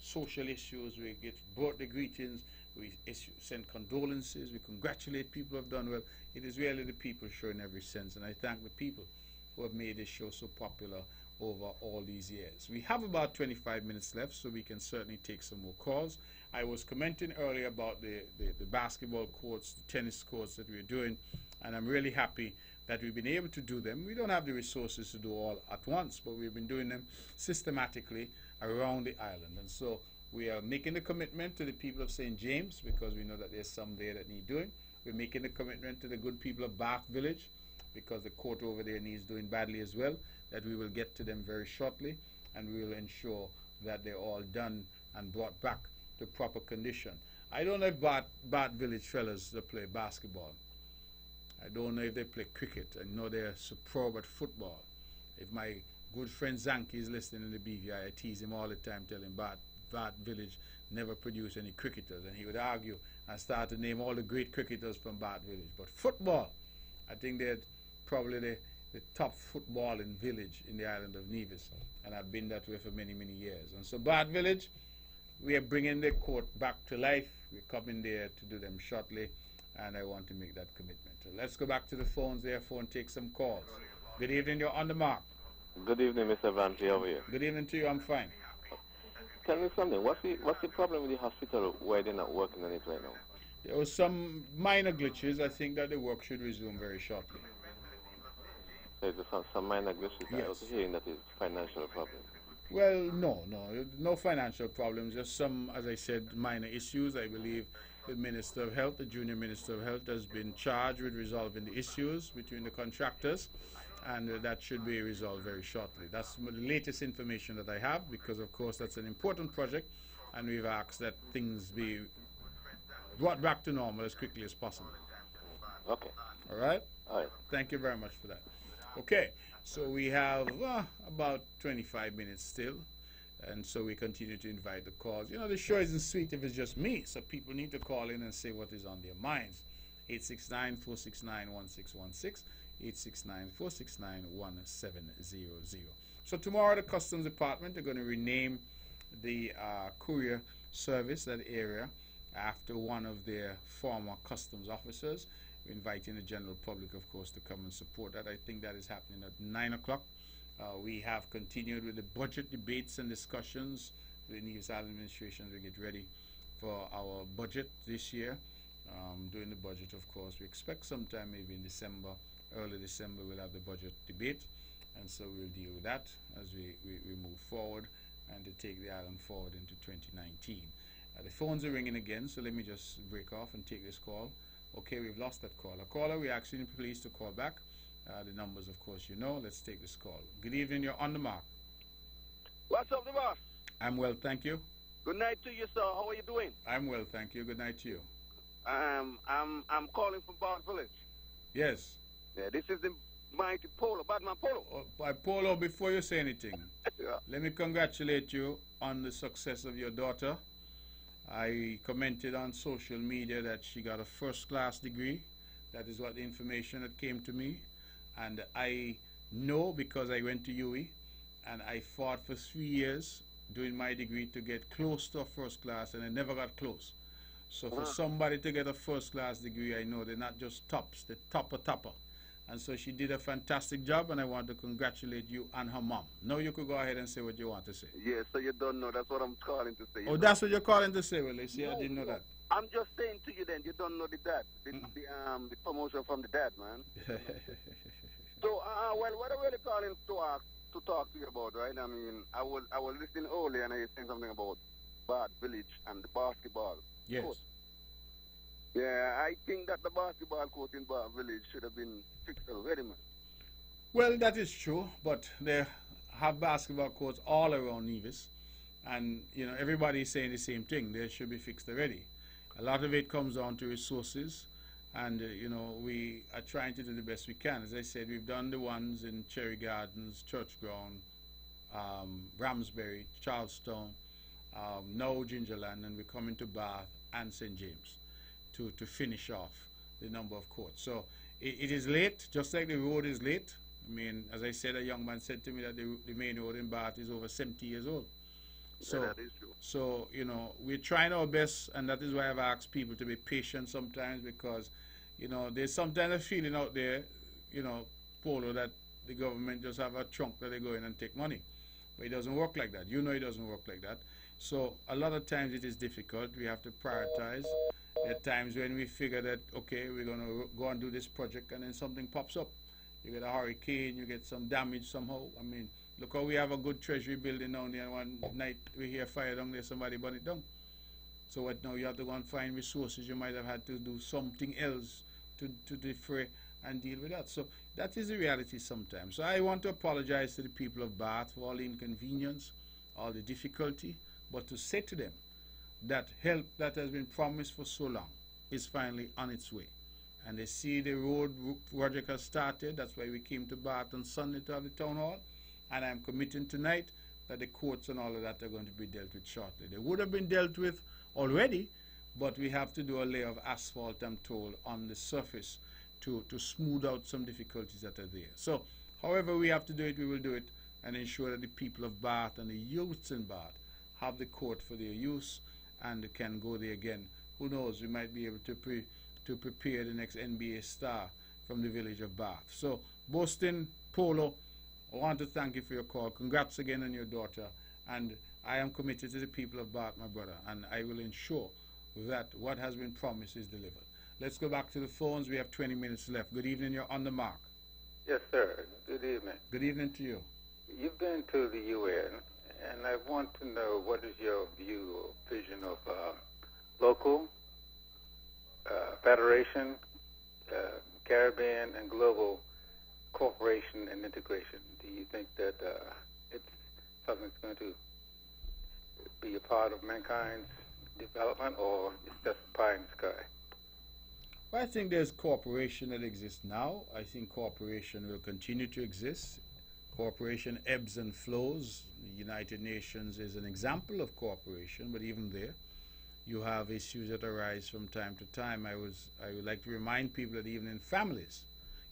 social issues, we get birthday greetings, we send condolences, we congratulate people who have done well. It is really the people show in every sense, and I thank the people who have made this show so popular over all these years. We have about 25 minutes left, so we can certainly take some more calls. I was commenting earlier about the basketball courts, the tennis courts that we're doing, and I'm really happy that we've been able to do them. We don't have the resources to do all at once, but we've been doing them systematically around the island. And so we are making the commitment to the people of St. James, because we know that there's some there that need doing. We're making the commitment to the good people of Bath Village, because the court over there needs doing badly as well, that we will get to them very shortly, and we will ensure that they're all done and brought back to proper condition. I don't know if Bath Village fellas that play basketball. I don't know if they play cricket. I know they're superb at football. If my good friend Zanki is listening in the BVI, I tease him all the time, telling him Bath Village never produced any cricketers, and he would argue and start to name all the great cricketers from Bath Village. But football, I think they're probably the top footballing village in the island of Nevis, and I've been that way for many, many years. And so Bath Village, we are bringing the court back to life. We're coming there to do them shortly, and I want to make that commitment. So let's go back to the phones, therefore, and take some calls. Good evening, you're on the mark. Good evening, Mr. Vante, over here. Good evening to you, I'm fine. Tell me something. What's the problem with the hospital why they're not working on it right now? There was some minor glitches. I think that the work should resume very shortly. So there's some minor glitches. Yes. I was hearing that it's financial problem. Well, no financial problems. Just some, as I said, minor issues. I believe the Minister of Health, the Junior Minister of Health, has been charged with resolving the issues between the contractors, and that should be resolved very shortly. That's the latest information that I have, because of course that's an important project, and we've asked that things be brought back to normal as quickly as possible. Okay. All right? All right. Thank you very much for that. Okay, so we have about 25 minutes still, and so we continue to invite the calls. You know, the show isn't sweet if it's just me, so people need to call in and say what is on their minds. 869-469-1616. 869-469-1700. So tomorrow the Customs Department are going to rename the courier service, that area, after one of their former customs officers. We're inviting the general public, of course, to come and support that. I think that is happening at 9 o'clock. We have continued with the budget debates and discussions. The Nevis Island administration will get ready for our budget this year. During the budget, of course, we expect sometime maybe in December, early December, we'll have the budget debate, and so we'll deal with that as we move forward and to take the island forward into 2019. The phones are ringing again, so let me just break off and take this call. Okay, we've lost that caller. Caller, we're asking please to call back. The numbers, of course, you know. Let's take this call. Good evening, you're on the mark. What's up, the boss? I'm well, thank you. Good night to you, sir. How are you doing? I'm well, thank you. Good night to you. I'm calling from Bath Village. Yes. Yeah, this is the mighty Polo, Batman Polo. By Polo, before you say anything, Yeah. let me congratulate you on the success of your daughter. I commented on social media that she got a first-class degree. That is what the information that came to me. And I know, because I went to UWI and I fought for 3 years doing my degree to get close to a first class, and I never got close. So for somebody to get a first-class degree, I know they're not just tops, they're topper. And so she did a fantastic job, and I want to congratulate you and her mom. Now you could go ahead and say what you want to say. Yeah, so you don't know. That's what I'm calling to say. Oh, that's what you're calling to say? Well, you see, I didn't know that. I'm just saying to you then, you don't know the dad. The promotion from the dad, man. So, well, what I'm really calling to talk to you about, right? I mean, I was listening earlier, and I was saying something about Bath Village and the basketball. Yes. Court. Yeah, I think that the basketball court in Bath Village should have been fixed already, man. Well, that is true, but they have basketball courts all around Nevis, and you know everybody is saying the same thing. They should be fixed already. A lot of it comes down to resources, and you know we are trying to do the best we can. As I said, we've done the ones in Cherry Gardens, Church Ground, Ramsbury, Charlestown, now Gingerland, and we're coming to Bath and St. James to finish off the number of courts. So it is late, just like the road is late. I mean, as I said, a young man said to me that the main road in Bath is over 70 years old. So, yeah, that is true. So, you know, we're trying our best, and that is why I've asked people to be patient sometimes, because, you know, there's sometimes a feeling out there, you know, Polo, that the government just have a trunk that they go in and take money. But it doesn't work like that. You know it doesn't work like that. So a lot of times it is difficult. We have to prioritize. There are times when we figure that, okay, we're going to go and do this project, and then something pops up. You get a hurricane, you get some damage somehow. I mean, look how we have a good treasury building down there, and one night we hear fire down there, somebody burn it down. So what now? You have to go and find resources. You might have had to do something else to defray and deal with that. So that is the reality sometimes. So I want to apologize to the people of Bath for all the inconvenience, all the difficulty, but to say to them that help that has been promised for so long is finally on its way. And they see the road project has started. That's why we came to Bath on Sunday to have the town hall. And I'm committing tonight that the courts and all of that are going to be dealt with shortly. They would have been dealt with already, but we have to do a layer of asphalt, I'm told, on the surface to smooth out some difficulties that are there. So, however we have to do it, we will do it, and ensure that the people of Bath and the youths in Bath have the court for their use and can go there again. Who knows, we might be able to prepare the next NBA star from the village of Bath. So, Boston Polo, I want to thank you for your call. Congrats again on your daughter. And I am committed to the people of Bath, my brother, and I will ensure that what has been promised is delivered. Let's go back to the phones. We have 20 minutes left. Good evening. You're on the mark. Yes, sir. Good evening. Good evening to you. You've been to the UN, and I want to know what is your view or vision of local, federation, Caribbean, and global cooperation and integration. Do you think that it's something that's going to be a part of mankind's development, or it's just pie in the sky? Well, I think there's cooperation that exists now. I think cooperation will continue to exist. Cooperation ebbs and flows. The United Nations is an example of cooperation, but even there, you have issues that arise from time to time. I would like to remind people that even in families,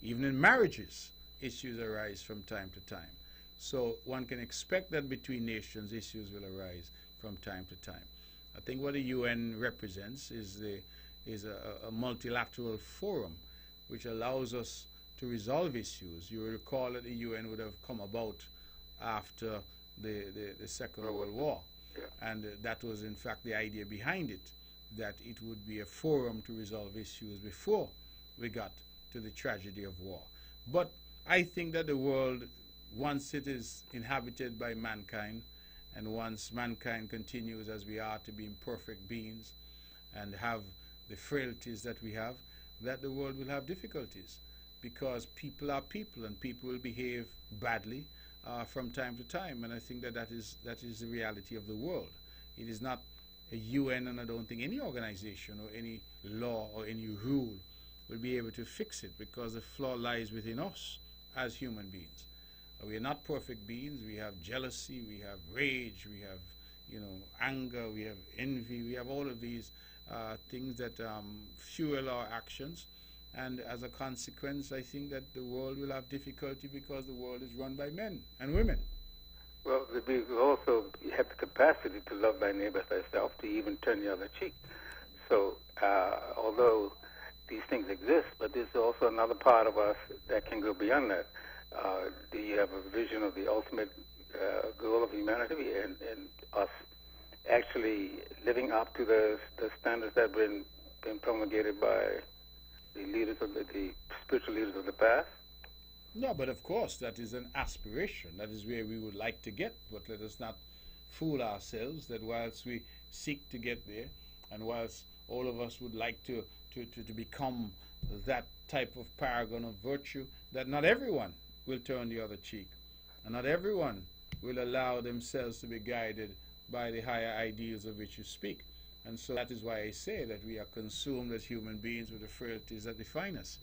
even in marriages, issues arise from time to time. So one can expect that between nations, issues will arise from time to time. I think what the UN represents is a multilateral forum which allows us to resolve issues. You will recall that the UN would have come about after the Second World War. Yeah. And that was in fact the idea behind it, that it would be a forum to resolve issues before we got to the tragedy of war. But I think that the world, once it is inhabited by mankind, and once mankind continues as we are to be imperfect beings and have the frailties that we have, that the world will have difficulties, because people are people and people will behave badly from time to time. And I think that that is the reality of the world. It is not a UN, and I don't think any organization or any law or any rule will be able to fix it, because the flaw lies within us as human beings. We are not perfect beings. We have jealousy, we have rage, we have anger, we have envy, we have all of these things that fuel our actions. And as a consequence, I think that the world will have difficulty, because the world is run by men and women. Well, we also have the capacity to love thy neighbor as thyself, to even turn the other cheek. So although these things exist, but there's also another part of us that can go beyond that. Do you have a vision of the ultimate goal of humanity and us actually living up to the standards that have been promulgated by the leaders of the spiritual leaders of the past? No, but of course that is an aspiration. That is where we would like to get. But let us not fool ourselves that whilst we seek to get there, and whilst all of us would like to become that type of paragon of virtue, that not everyone will turn the other cheek, and not everyone will allow themselves to be guided by the higher ideals of which you speak. And so that is why I say that we are consumed as human beings with the frailties that define us.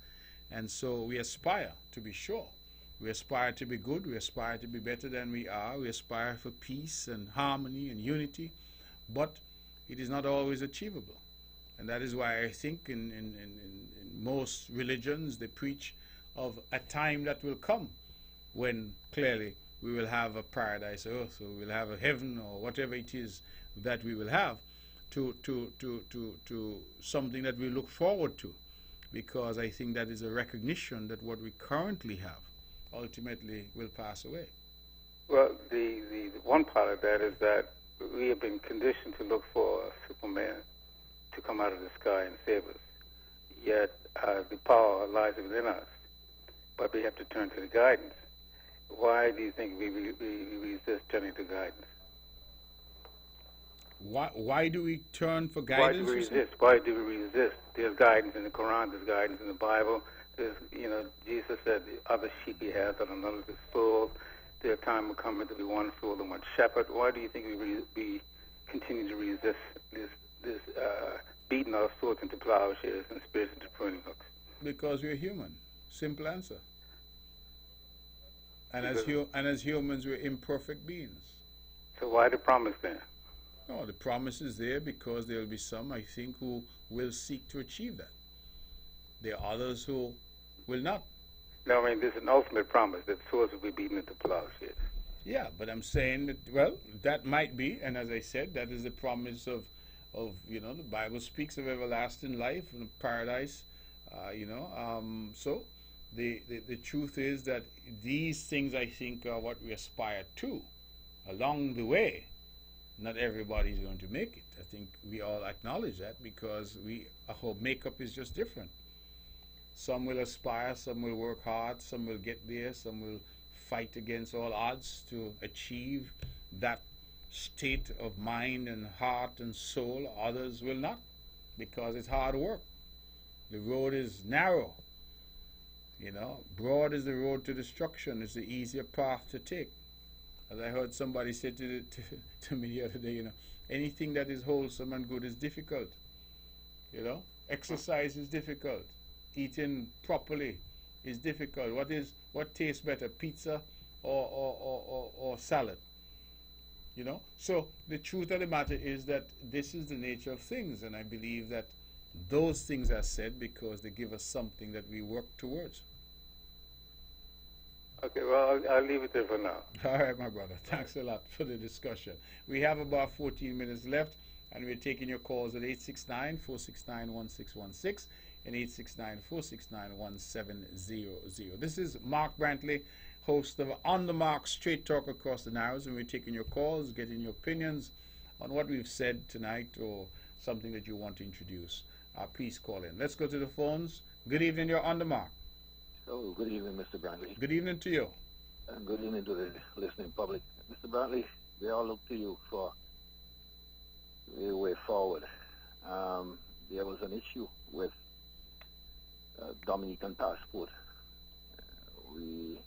And so we aspire to be sure. We aspire to be good. We aspire to be better than we are. We aspire for peace and harmony and unity. But it is not always achievable. And that is why I think in most religions they preach of a time that will come when clearly we will have a paradise earth, or we will have a heaven, or whatever it is that we will have, to something that we look forward to, because I think that is a recognition that what we currently have ultimately will pass away. Well, the one part of that is that we have been conditioned to look for a Superman to come out of the sky and save us, yet the power lies within us, but we have to turn to the guidance. Why do you think we resist turning to guidance? Why do we turn for guidance? Why do we resist? Why do we resist? There's guidance in the Quran. There's guidance in the Bible. There's, Jesus said, the other sheep he has that another is fold. Their time will come to be one fold and one shepherd. Why do you think we continue to resist this beating our swords into plowshares and spears into pruning hooks? Because we're human. Simple answer. And as humans, we're imperfect beings. So why the promise then? No, the promise is there because there will be some, I think, who will seek to achieve that. There are others who Will not. No, I mean, there's an ultimate promise that swords will be beaten into plowshares. Yeah, but I'm saying that, well, that might be, and as I said, that is the promise of the Bible speaks of everlasting life and paradise, so the truth is that these things, I think, are what we aspire to. Along the way, not everybody is going to make it. I think we all acknowledge that because our makeup is just different. Some will aspire, some will work hard, some will get there, some will fight against all odds to achieve that state of mind and heart and soul. Others will not, because it's hard work. The road is narrow. Broad is the road to destruction. It's the easier path to take. As I heard somebody say to me the other day, anything that is wholesome and good is difficult. Exercise is difficult. Eating properly is difficult. What tastes better, pizza or salad? So the truth of the matter is that this is the nature of things, and I believe that those things are said because they give us something that we work towards. Okay, well, I'll leave it there for now. All right, my brother. Thanks a lot for the discussion. We have about 14 minutes left, and we're taking your calls at 869-469-1616 and 869-469-1700. This is Mark Brantley, host of On the Mark Straight Talk Across the Narrows, and we're taking your calls, getting your opinions on what we've said tonight or something that you want to introduce. Please call in. Let's go to the phones. Good evening, you're On the Mark. Oh, good evening, Mr. Brantley. Good evening to you. And good evening to the listening public. Mr. Brantley, we all look to you for the way forward. There was an issue with Dominican passport. We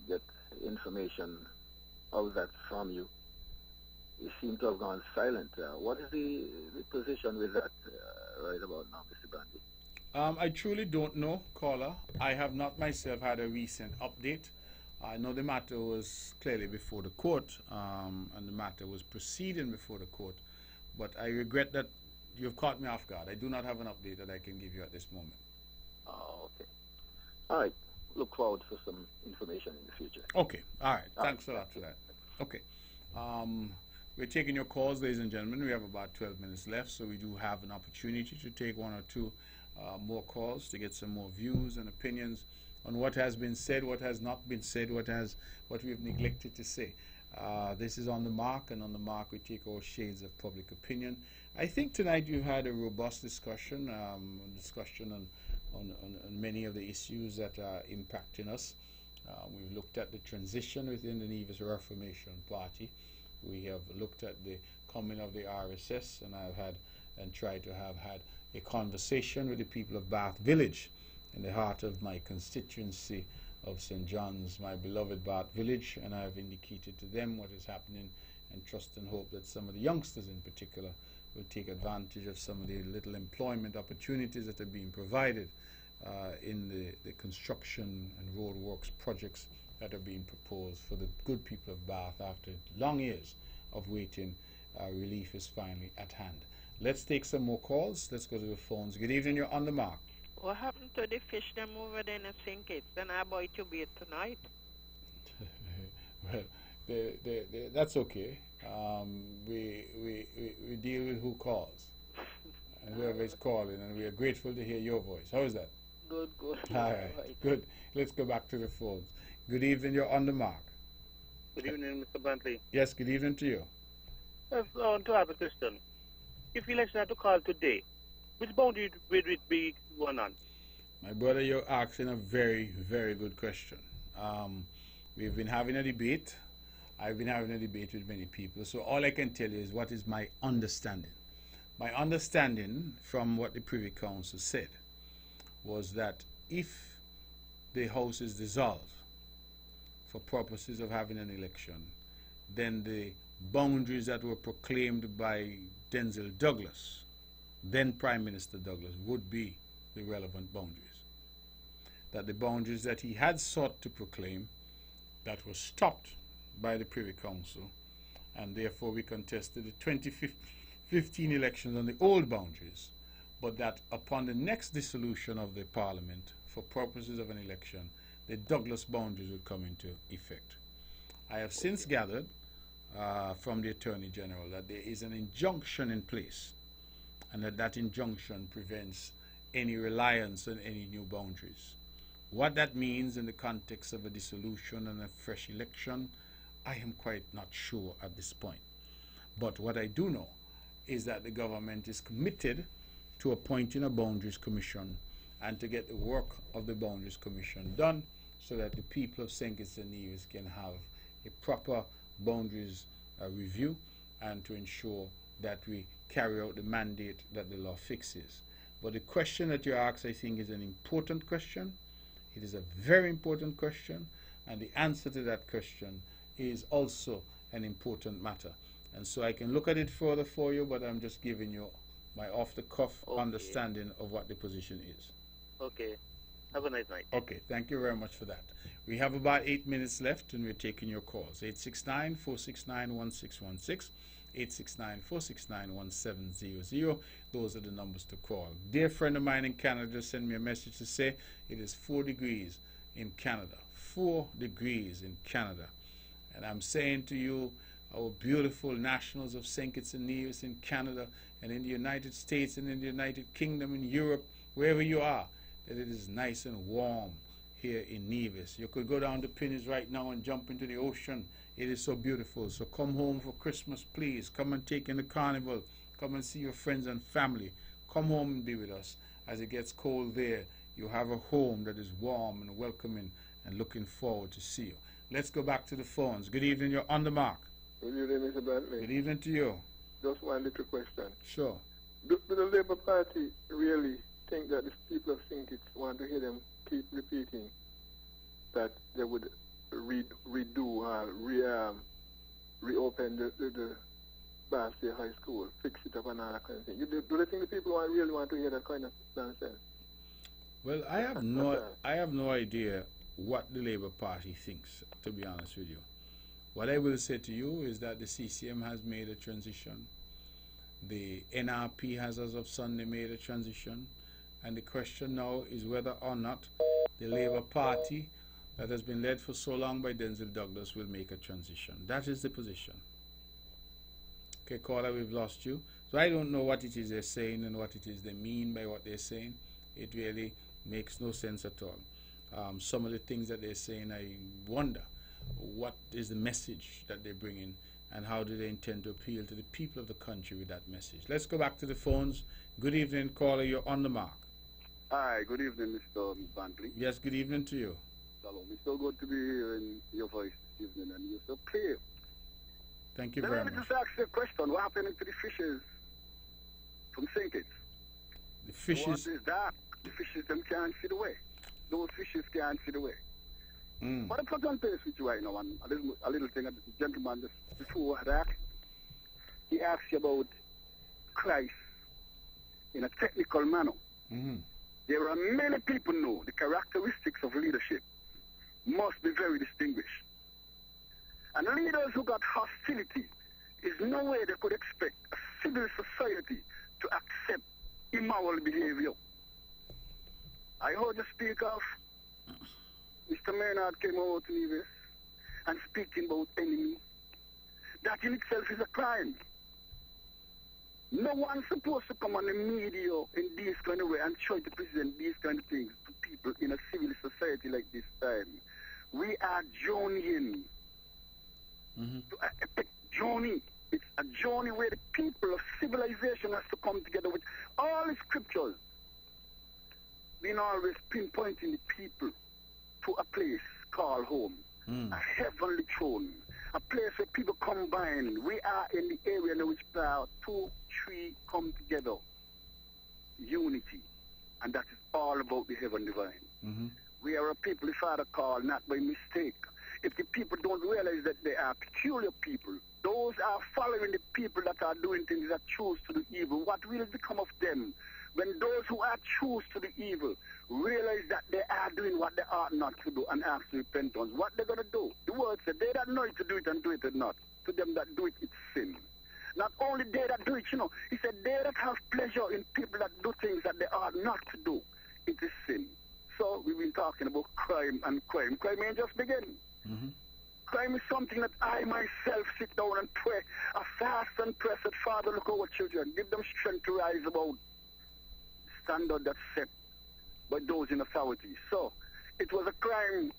get information of that from you. You seem to have gone silent. What is the position with that right about now, Mr. Brantley? I truly don't know, caller. I have not myself had a recent update. I know the matter was clearly before the court, and the matter was proceeding before the court. But I regret that you've caught me off guard. I do not have an update that I can give you at this moment. Oh, okay. All right. Look forward for some information in the future. Okay. All right. Thanks a lot for that. Okay. We're taking your calls, ladies and gentlemen. We have about 12 minutes left, so we do have an opportunity to take one or two more calls to get some more views and opinions on what has been said, what has not been said, what we've neglected to say. This is On the Mark, and On the Mark we take all shades of public opinion. I think tonight you've had a robust discussion, on many of the issues that are impacting us. We've looked at the transition within the Nevis Reformation Party. We have looked at the coming of the RSS, and I've had and tried to have had a conversation with the people of Bath Village, in the heart of my constituency of St. John's, my beloved Bath Village, and I have indicated to them what is happening, and trust and hope that some of the youngsters in particular will take advantage of some of the little employment opportunities that are being provided in the construction and roadworks projects that are being proposed for the good people of Bath. After long years of waiting, relief is finally at hand. Let's take some more calls. Let's go to the phones. Good evening, you're On the Mark. What happened to the fish them over there in the sink? Then I buy to be tonight. Well, that's okay. We deal with who calls and whoever is calling, and we are grateful to hear your voice. How is that? Good. All right, good. Let's go back to the phones. Good evening, you're On the Mark. Good evening, Mr. Brantley. Yes, good evening to you. I want to have a question. If election had to call today, which boundary would it be one on? My brother, you're asking a very, very good question. We've been having a debate. I've been having a debate with many people. So all I can tell you is what is my understanding. My understanding from what the Privy Council said was that if the House is dissolved for purposes of having an election, then the boundaries that were proclaimed by Denzel Douglas, then Prime Minister Douglas, would be the relevant boundaries. That the boundaries that he had sought to proclaim, that were stopped by the Privy Council, and therefore we contested the 2015 elections on the old boundaries, but that upon the next dissolution of the parliament, for purposes of an election, the Douglas boundaries would come into effect. I have since gathered from the Attorney General that there is an injunction in place, and that injunction prevents any reliance on any new boundaries. What that means in the context of a dissolution and a fresh election, I am quite not sure at this point. But what I do know is that the government is committed to appointing a Boundaries Commission and to get the work of the Boundaries Commission done so that the people of St. Kitts and Nevis can have a proper boundaries review and to ensure that we carry out the mandate that the law fixes. But the question that you ask, I think, is an important question. It is a very important question, and the answer to that question is also an important matter. And so I can look at it further for you, but I'm just giving you my off-the-cuff understanding of what the position is. Okay. Have a nice night. Okay, thank you very much for that. We have about 8 minutes left, and we're taking your calls. 869-469-1616, 869-469-1700. Those are the numbers to call. Dear friend of mine in Canada sent me a message to say it is 4 degrees in Canada. 4 degrees in Canada. And I'm saying to you, our beautiful nationals of St. Kitts and Nevis in Canada and in the United States and in the United Kingdom, in Europe, wherever you are, that it is nice and warm here in Nevis. You could go down to Pinnies right now and jump into the ocean. It is so beautiful. So come home for Christmas, please. Come and take in the carnival. Come and see your friends and family. Come home and be with us. As it gets cold there, you have a home that is warm and welcoming and looking forward to see you. Let's go back to the phones. Good evening. You're on the mark. Good evening, Mr. Brantley. Good evening to you. Just one little question. Sure. Do the Labour Party really think that the people of St. Kitts want to hear them keep repeating that they would reopen the Barnstable High School, fix it up and all that kind of thing? Do they think the people really want to hear that kind of nonsense? Well, I have no idea what the Labour Party thinks, to be honest with you. What I will say to you is that the CCM has made a transition. The NRP has, as of Sunday, made a transition. And the question now is whether or not the Labour Party that has been led for so long by Denzil Douglas will make a transition. That is the position. Okay, caller, we've lost you. So I don't know what it is they're saying and what it is they mean by what they're saying. It really makes no sense at all. Some of the things that they're saying, I wonder what is the message that they're bringing and how do they intend to appeal to the people of the country with that message. Let's go back to the phones. Good evening, caller. You're on the mark. Hi, good evening, Mr. Brantley. Yes, good evening to you. Hello. It's so good to be hearing your voice this evening, and you're so clear. Thank you very much. Let me just ask you a question. What happened to the fishes from St. Kitts? The fishes? What is that? The fishes, them can't feed away. Those fishes can't feed away. But I'm put on pace with you right now, and a little thing that the gentleman just before had asked. He asked you about Christ in a technical manner. There are many people know the characteristics of leadership must be very distinguished. And leaders who got hostility is no way they could expect a civil society to accept immoral behavior. I heard you speak of Mr. Maynard came out to Nevis and speaking about enemy. That in itself is a crime. No one's supposed to come on the media in this kind of way and try to present these kind of things to people in a civil society like this time. We are journeying. To a journey. It's a journey where the people of civilization has to come together with all the scriptures. Being always pinpointing the people to a place called home, a heavenly throne, a place where people combine. We are in the area in which 2, 3 come together. Unity. And that is all about the heaven divine. We are a people the Father called not by mistake. If the people don't realize that they are peculiar people, those are following the people that are doing things that choose to do evil, what will become of them? When those who are choose to the evil realize that they are doing what they ought not to do and ask for repentance, what they're going to do? The word said, they that know it to do it and do it or not. To them that do it, it's sin. Not only they that do it, he said they that have pleasure in people that do things that they ought not to do. It is sin. So we've been talking about crime and crime. Crime ain't just beginning. Crime is something that I myself sit down and pray. I fast and pray, said, Father, look at our children. Give them strength to rise above standard that's set by those in authority. So it was a crime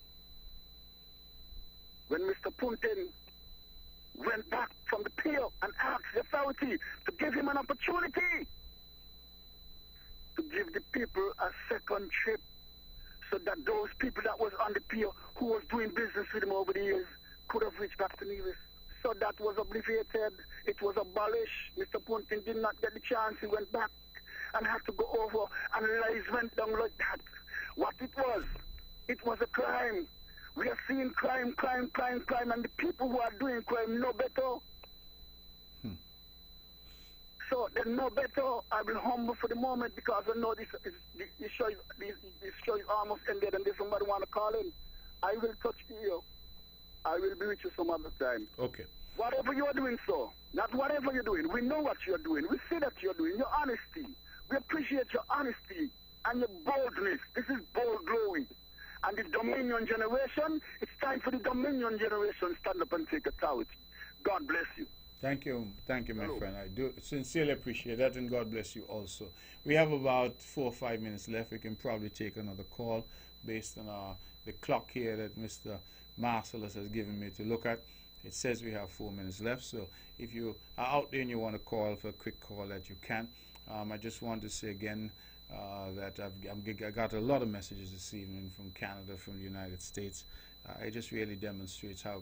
when Mr. Puntin went back from the pier and asked the authority to give him an opportunity to give the people a second trip, so that those people that was on the pier who was doing business with him over the years could have reached back to Nevis. So that was obliviated. It was abolished. Mr. Puntin did not get the chance. He went back and had to go over, and lies went down like that. What it was a crime. We are seeing crime, and the people who are doing crime know better. So they know better. I will humble for the moment because I know this show is almost ended and there's somebody want to call in. I will touch you. I will be with you some other time. Okay. Whatever you are doing, so not whatever you're doing. We know what you're doing. We see that you're doing. Your honesty. We appreciate your honesty and your boldness. This is bold growing. And the Dominion generation, it's time for the Dominion generation stand up and take authority. God bless you. Thank you, my friend. I do sincerely appreciate that, and God bless you also. We have about 4 or 5 minutes left. We can probably take another call based on the clock here that Mr. Marcellus has given me to look at. It says we have 4 minutes left, so if you are out there and you want to call for a quick call, that you can. I just want to say again that I got a lot of messages this evening from Canada, from the United States. It just really demonstrates how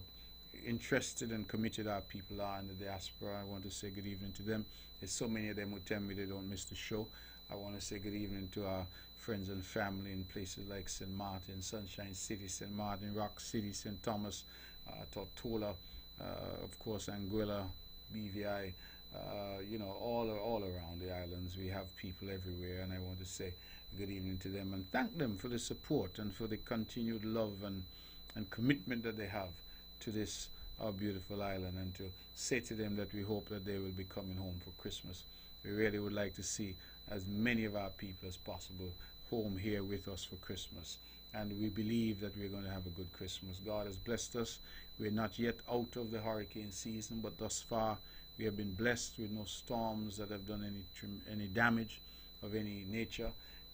interested and committed our people are in the diaspora. I want to say good evening to them. There's so many of them who tell me they don't miss the show. I want to say good evening to our friends and family in places like St. Martin, Sunshine City, St. Martin, Rock City, St. Thomas, Tortola, of course, Anguilla, BVI, all around the islands. We have people everywhere, and I want to say good evening to them and thank them for the support and for the continued love and commitment that they have to this our beautiful island, and to say to them that we hope that they will be coming home for Christmas. We really would like to see as many of our people as possible home here with us for Christmas, and we believe that we're going to have a good Christmas. God has blessed us. We're not yet out of the hurricane season, but thus far we have been blessed with no storms that have done any damage of any nature.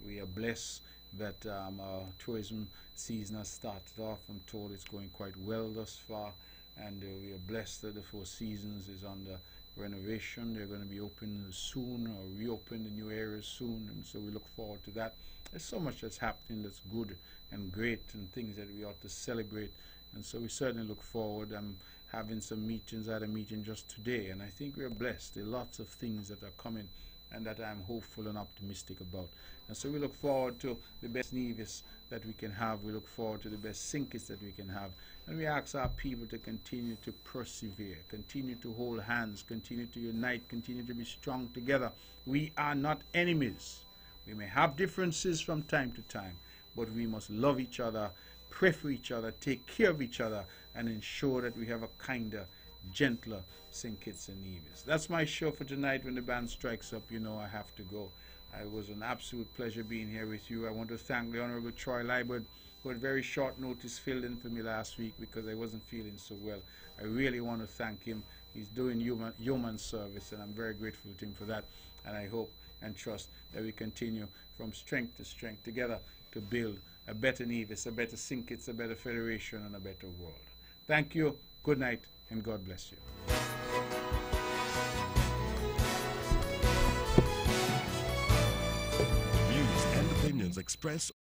We are blessed that our tourism season has started off. I'm told it's going quite well thus far, and we are blessed that the Four Seasons is under renovation. They're going to be open soon, or reopen the new areas soon, and so we look forward to that. There's so much that's happening that's good and great, and things that we ought to celebrate, and so we certainly look forward. I'm having some meetings. I had a meeting just today, and I think we're blessed. There are lots of things that are coming and that I'm hopeful and optimistic about. And so we look forward to the best Nevis that we can have. We look forward to the best St. Kitts that we can have. And we ask our people to continue to persevere, continue to hold hands, continue to unite, continue to be strong together. We are not enemies. We may have differences from time to time, but we must love each other, pray for each other, take care of each other, and ensure that we have a kinder, gentler St. Kitts and Nevis. That's my show for tonight. When the band strikes up, you know I have to go. It was an absolute pleasure being here with you. I want to thank the Honorable Troy Liburd, who at very short notice filled in for me last week because I wasn't feeling so well. I really want to thank him. He's doing human service, and I'm very grateful to him for that. And I hope and trust that we continue from strength to strength together to build a better Nevis, a better St. Kitts, a better Federation, and a better world. Thank you. Good night, and God bless you. Views and opinions expressed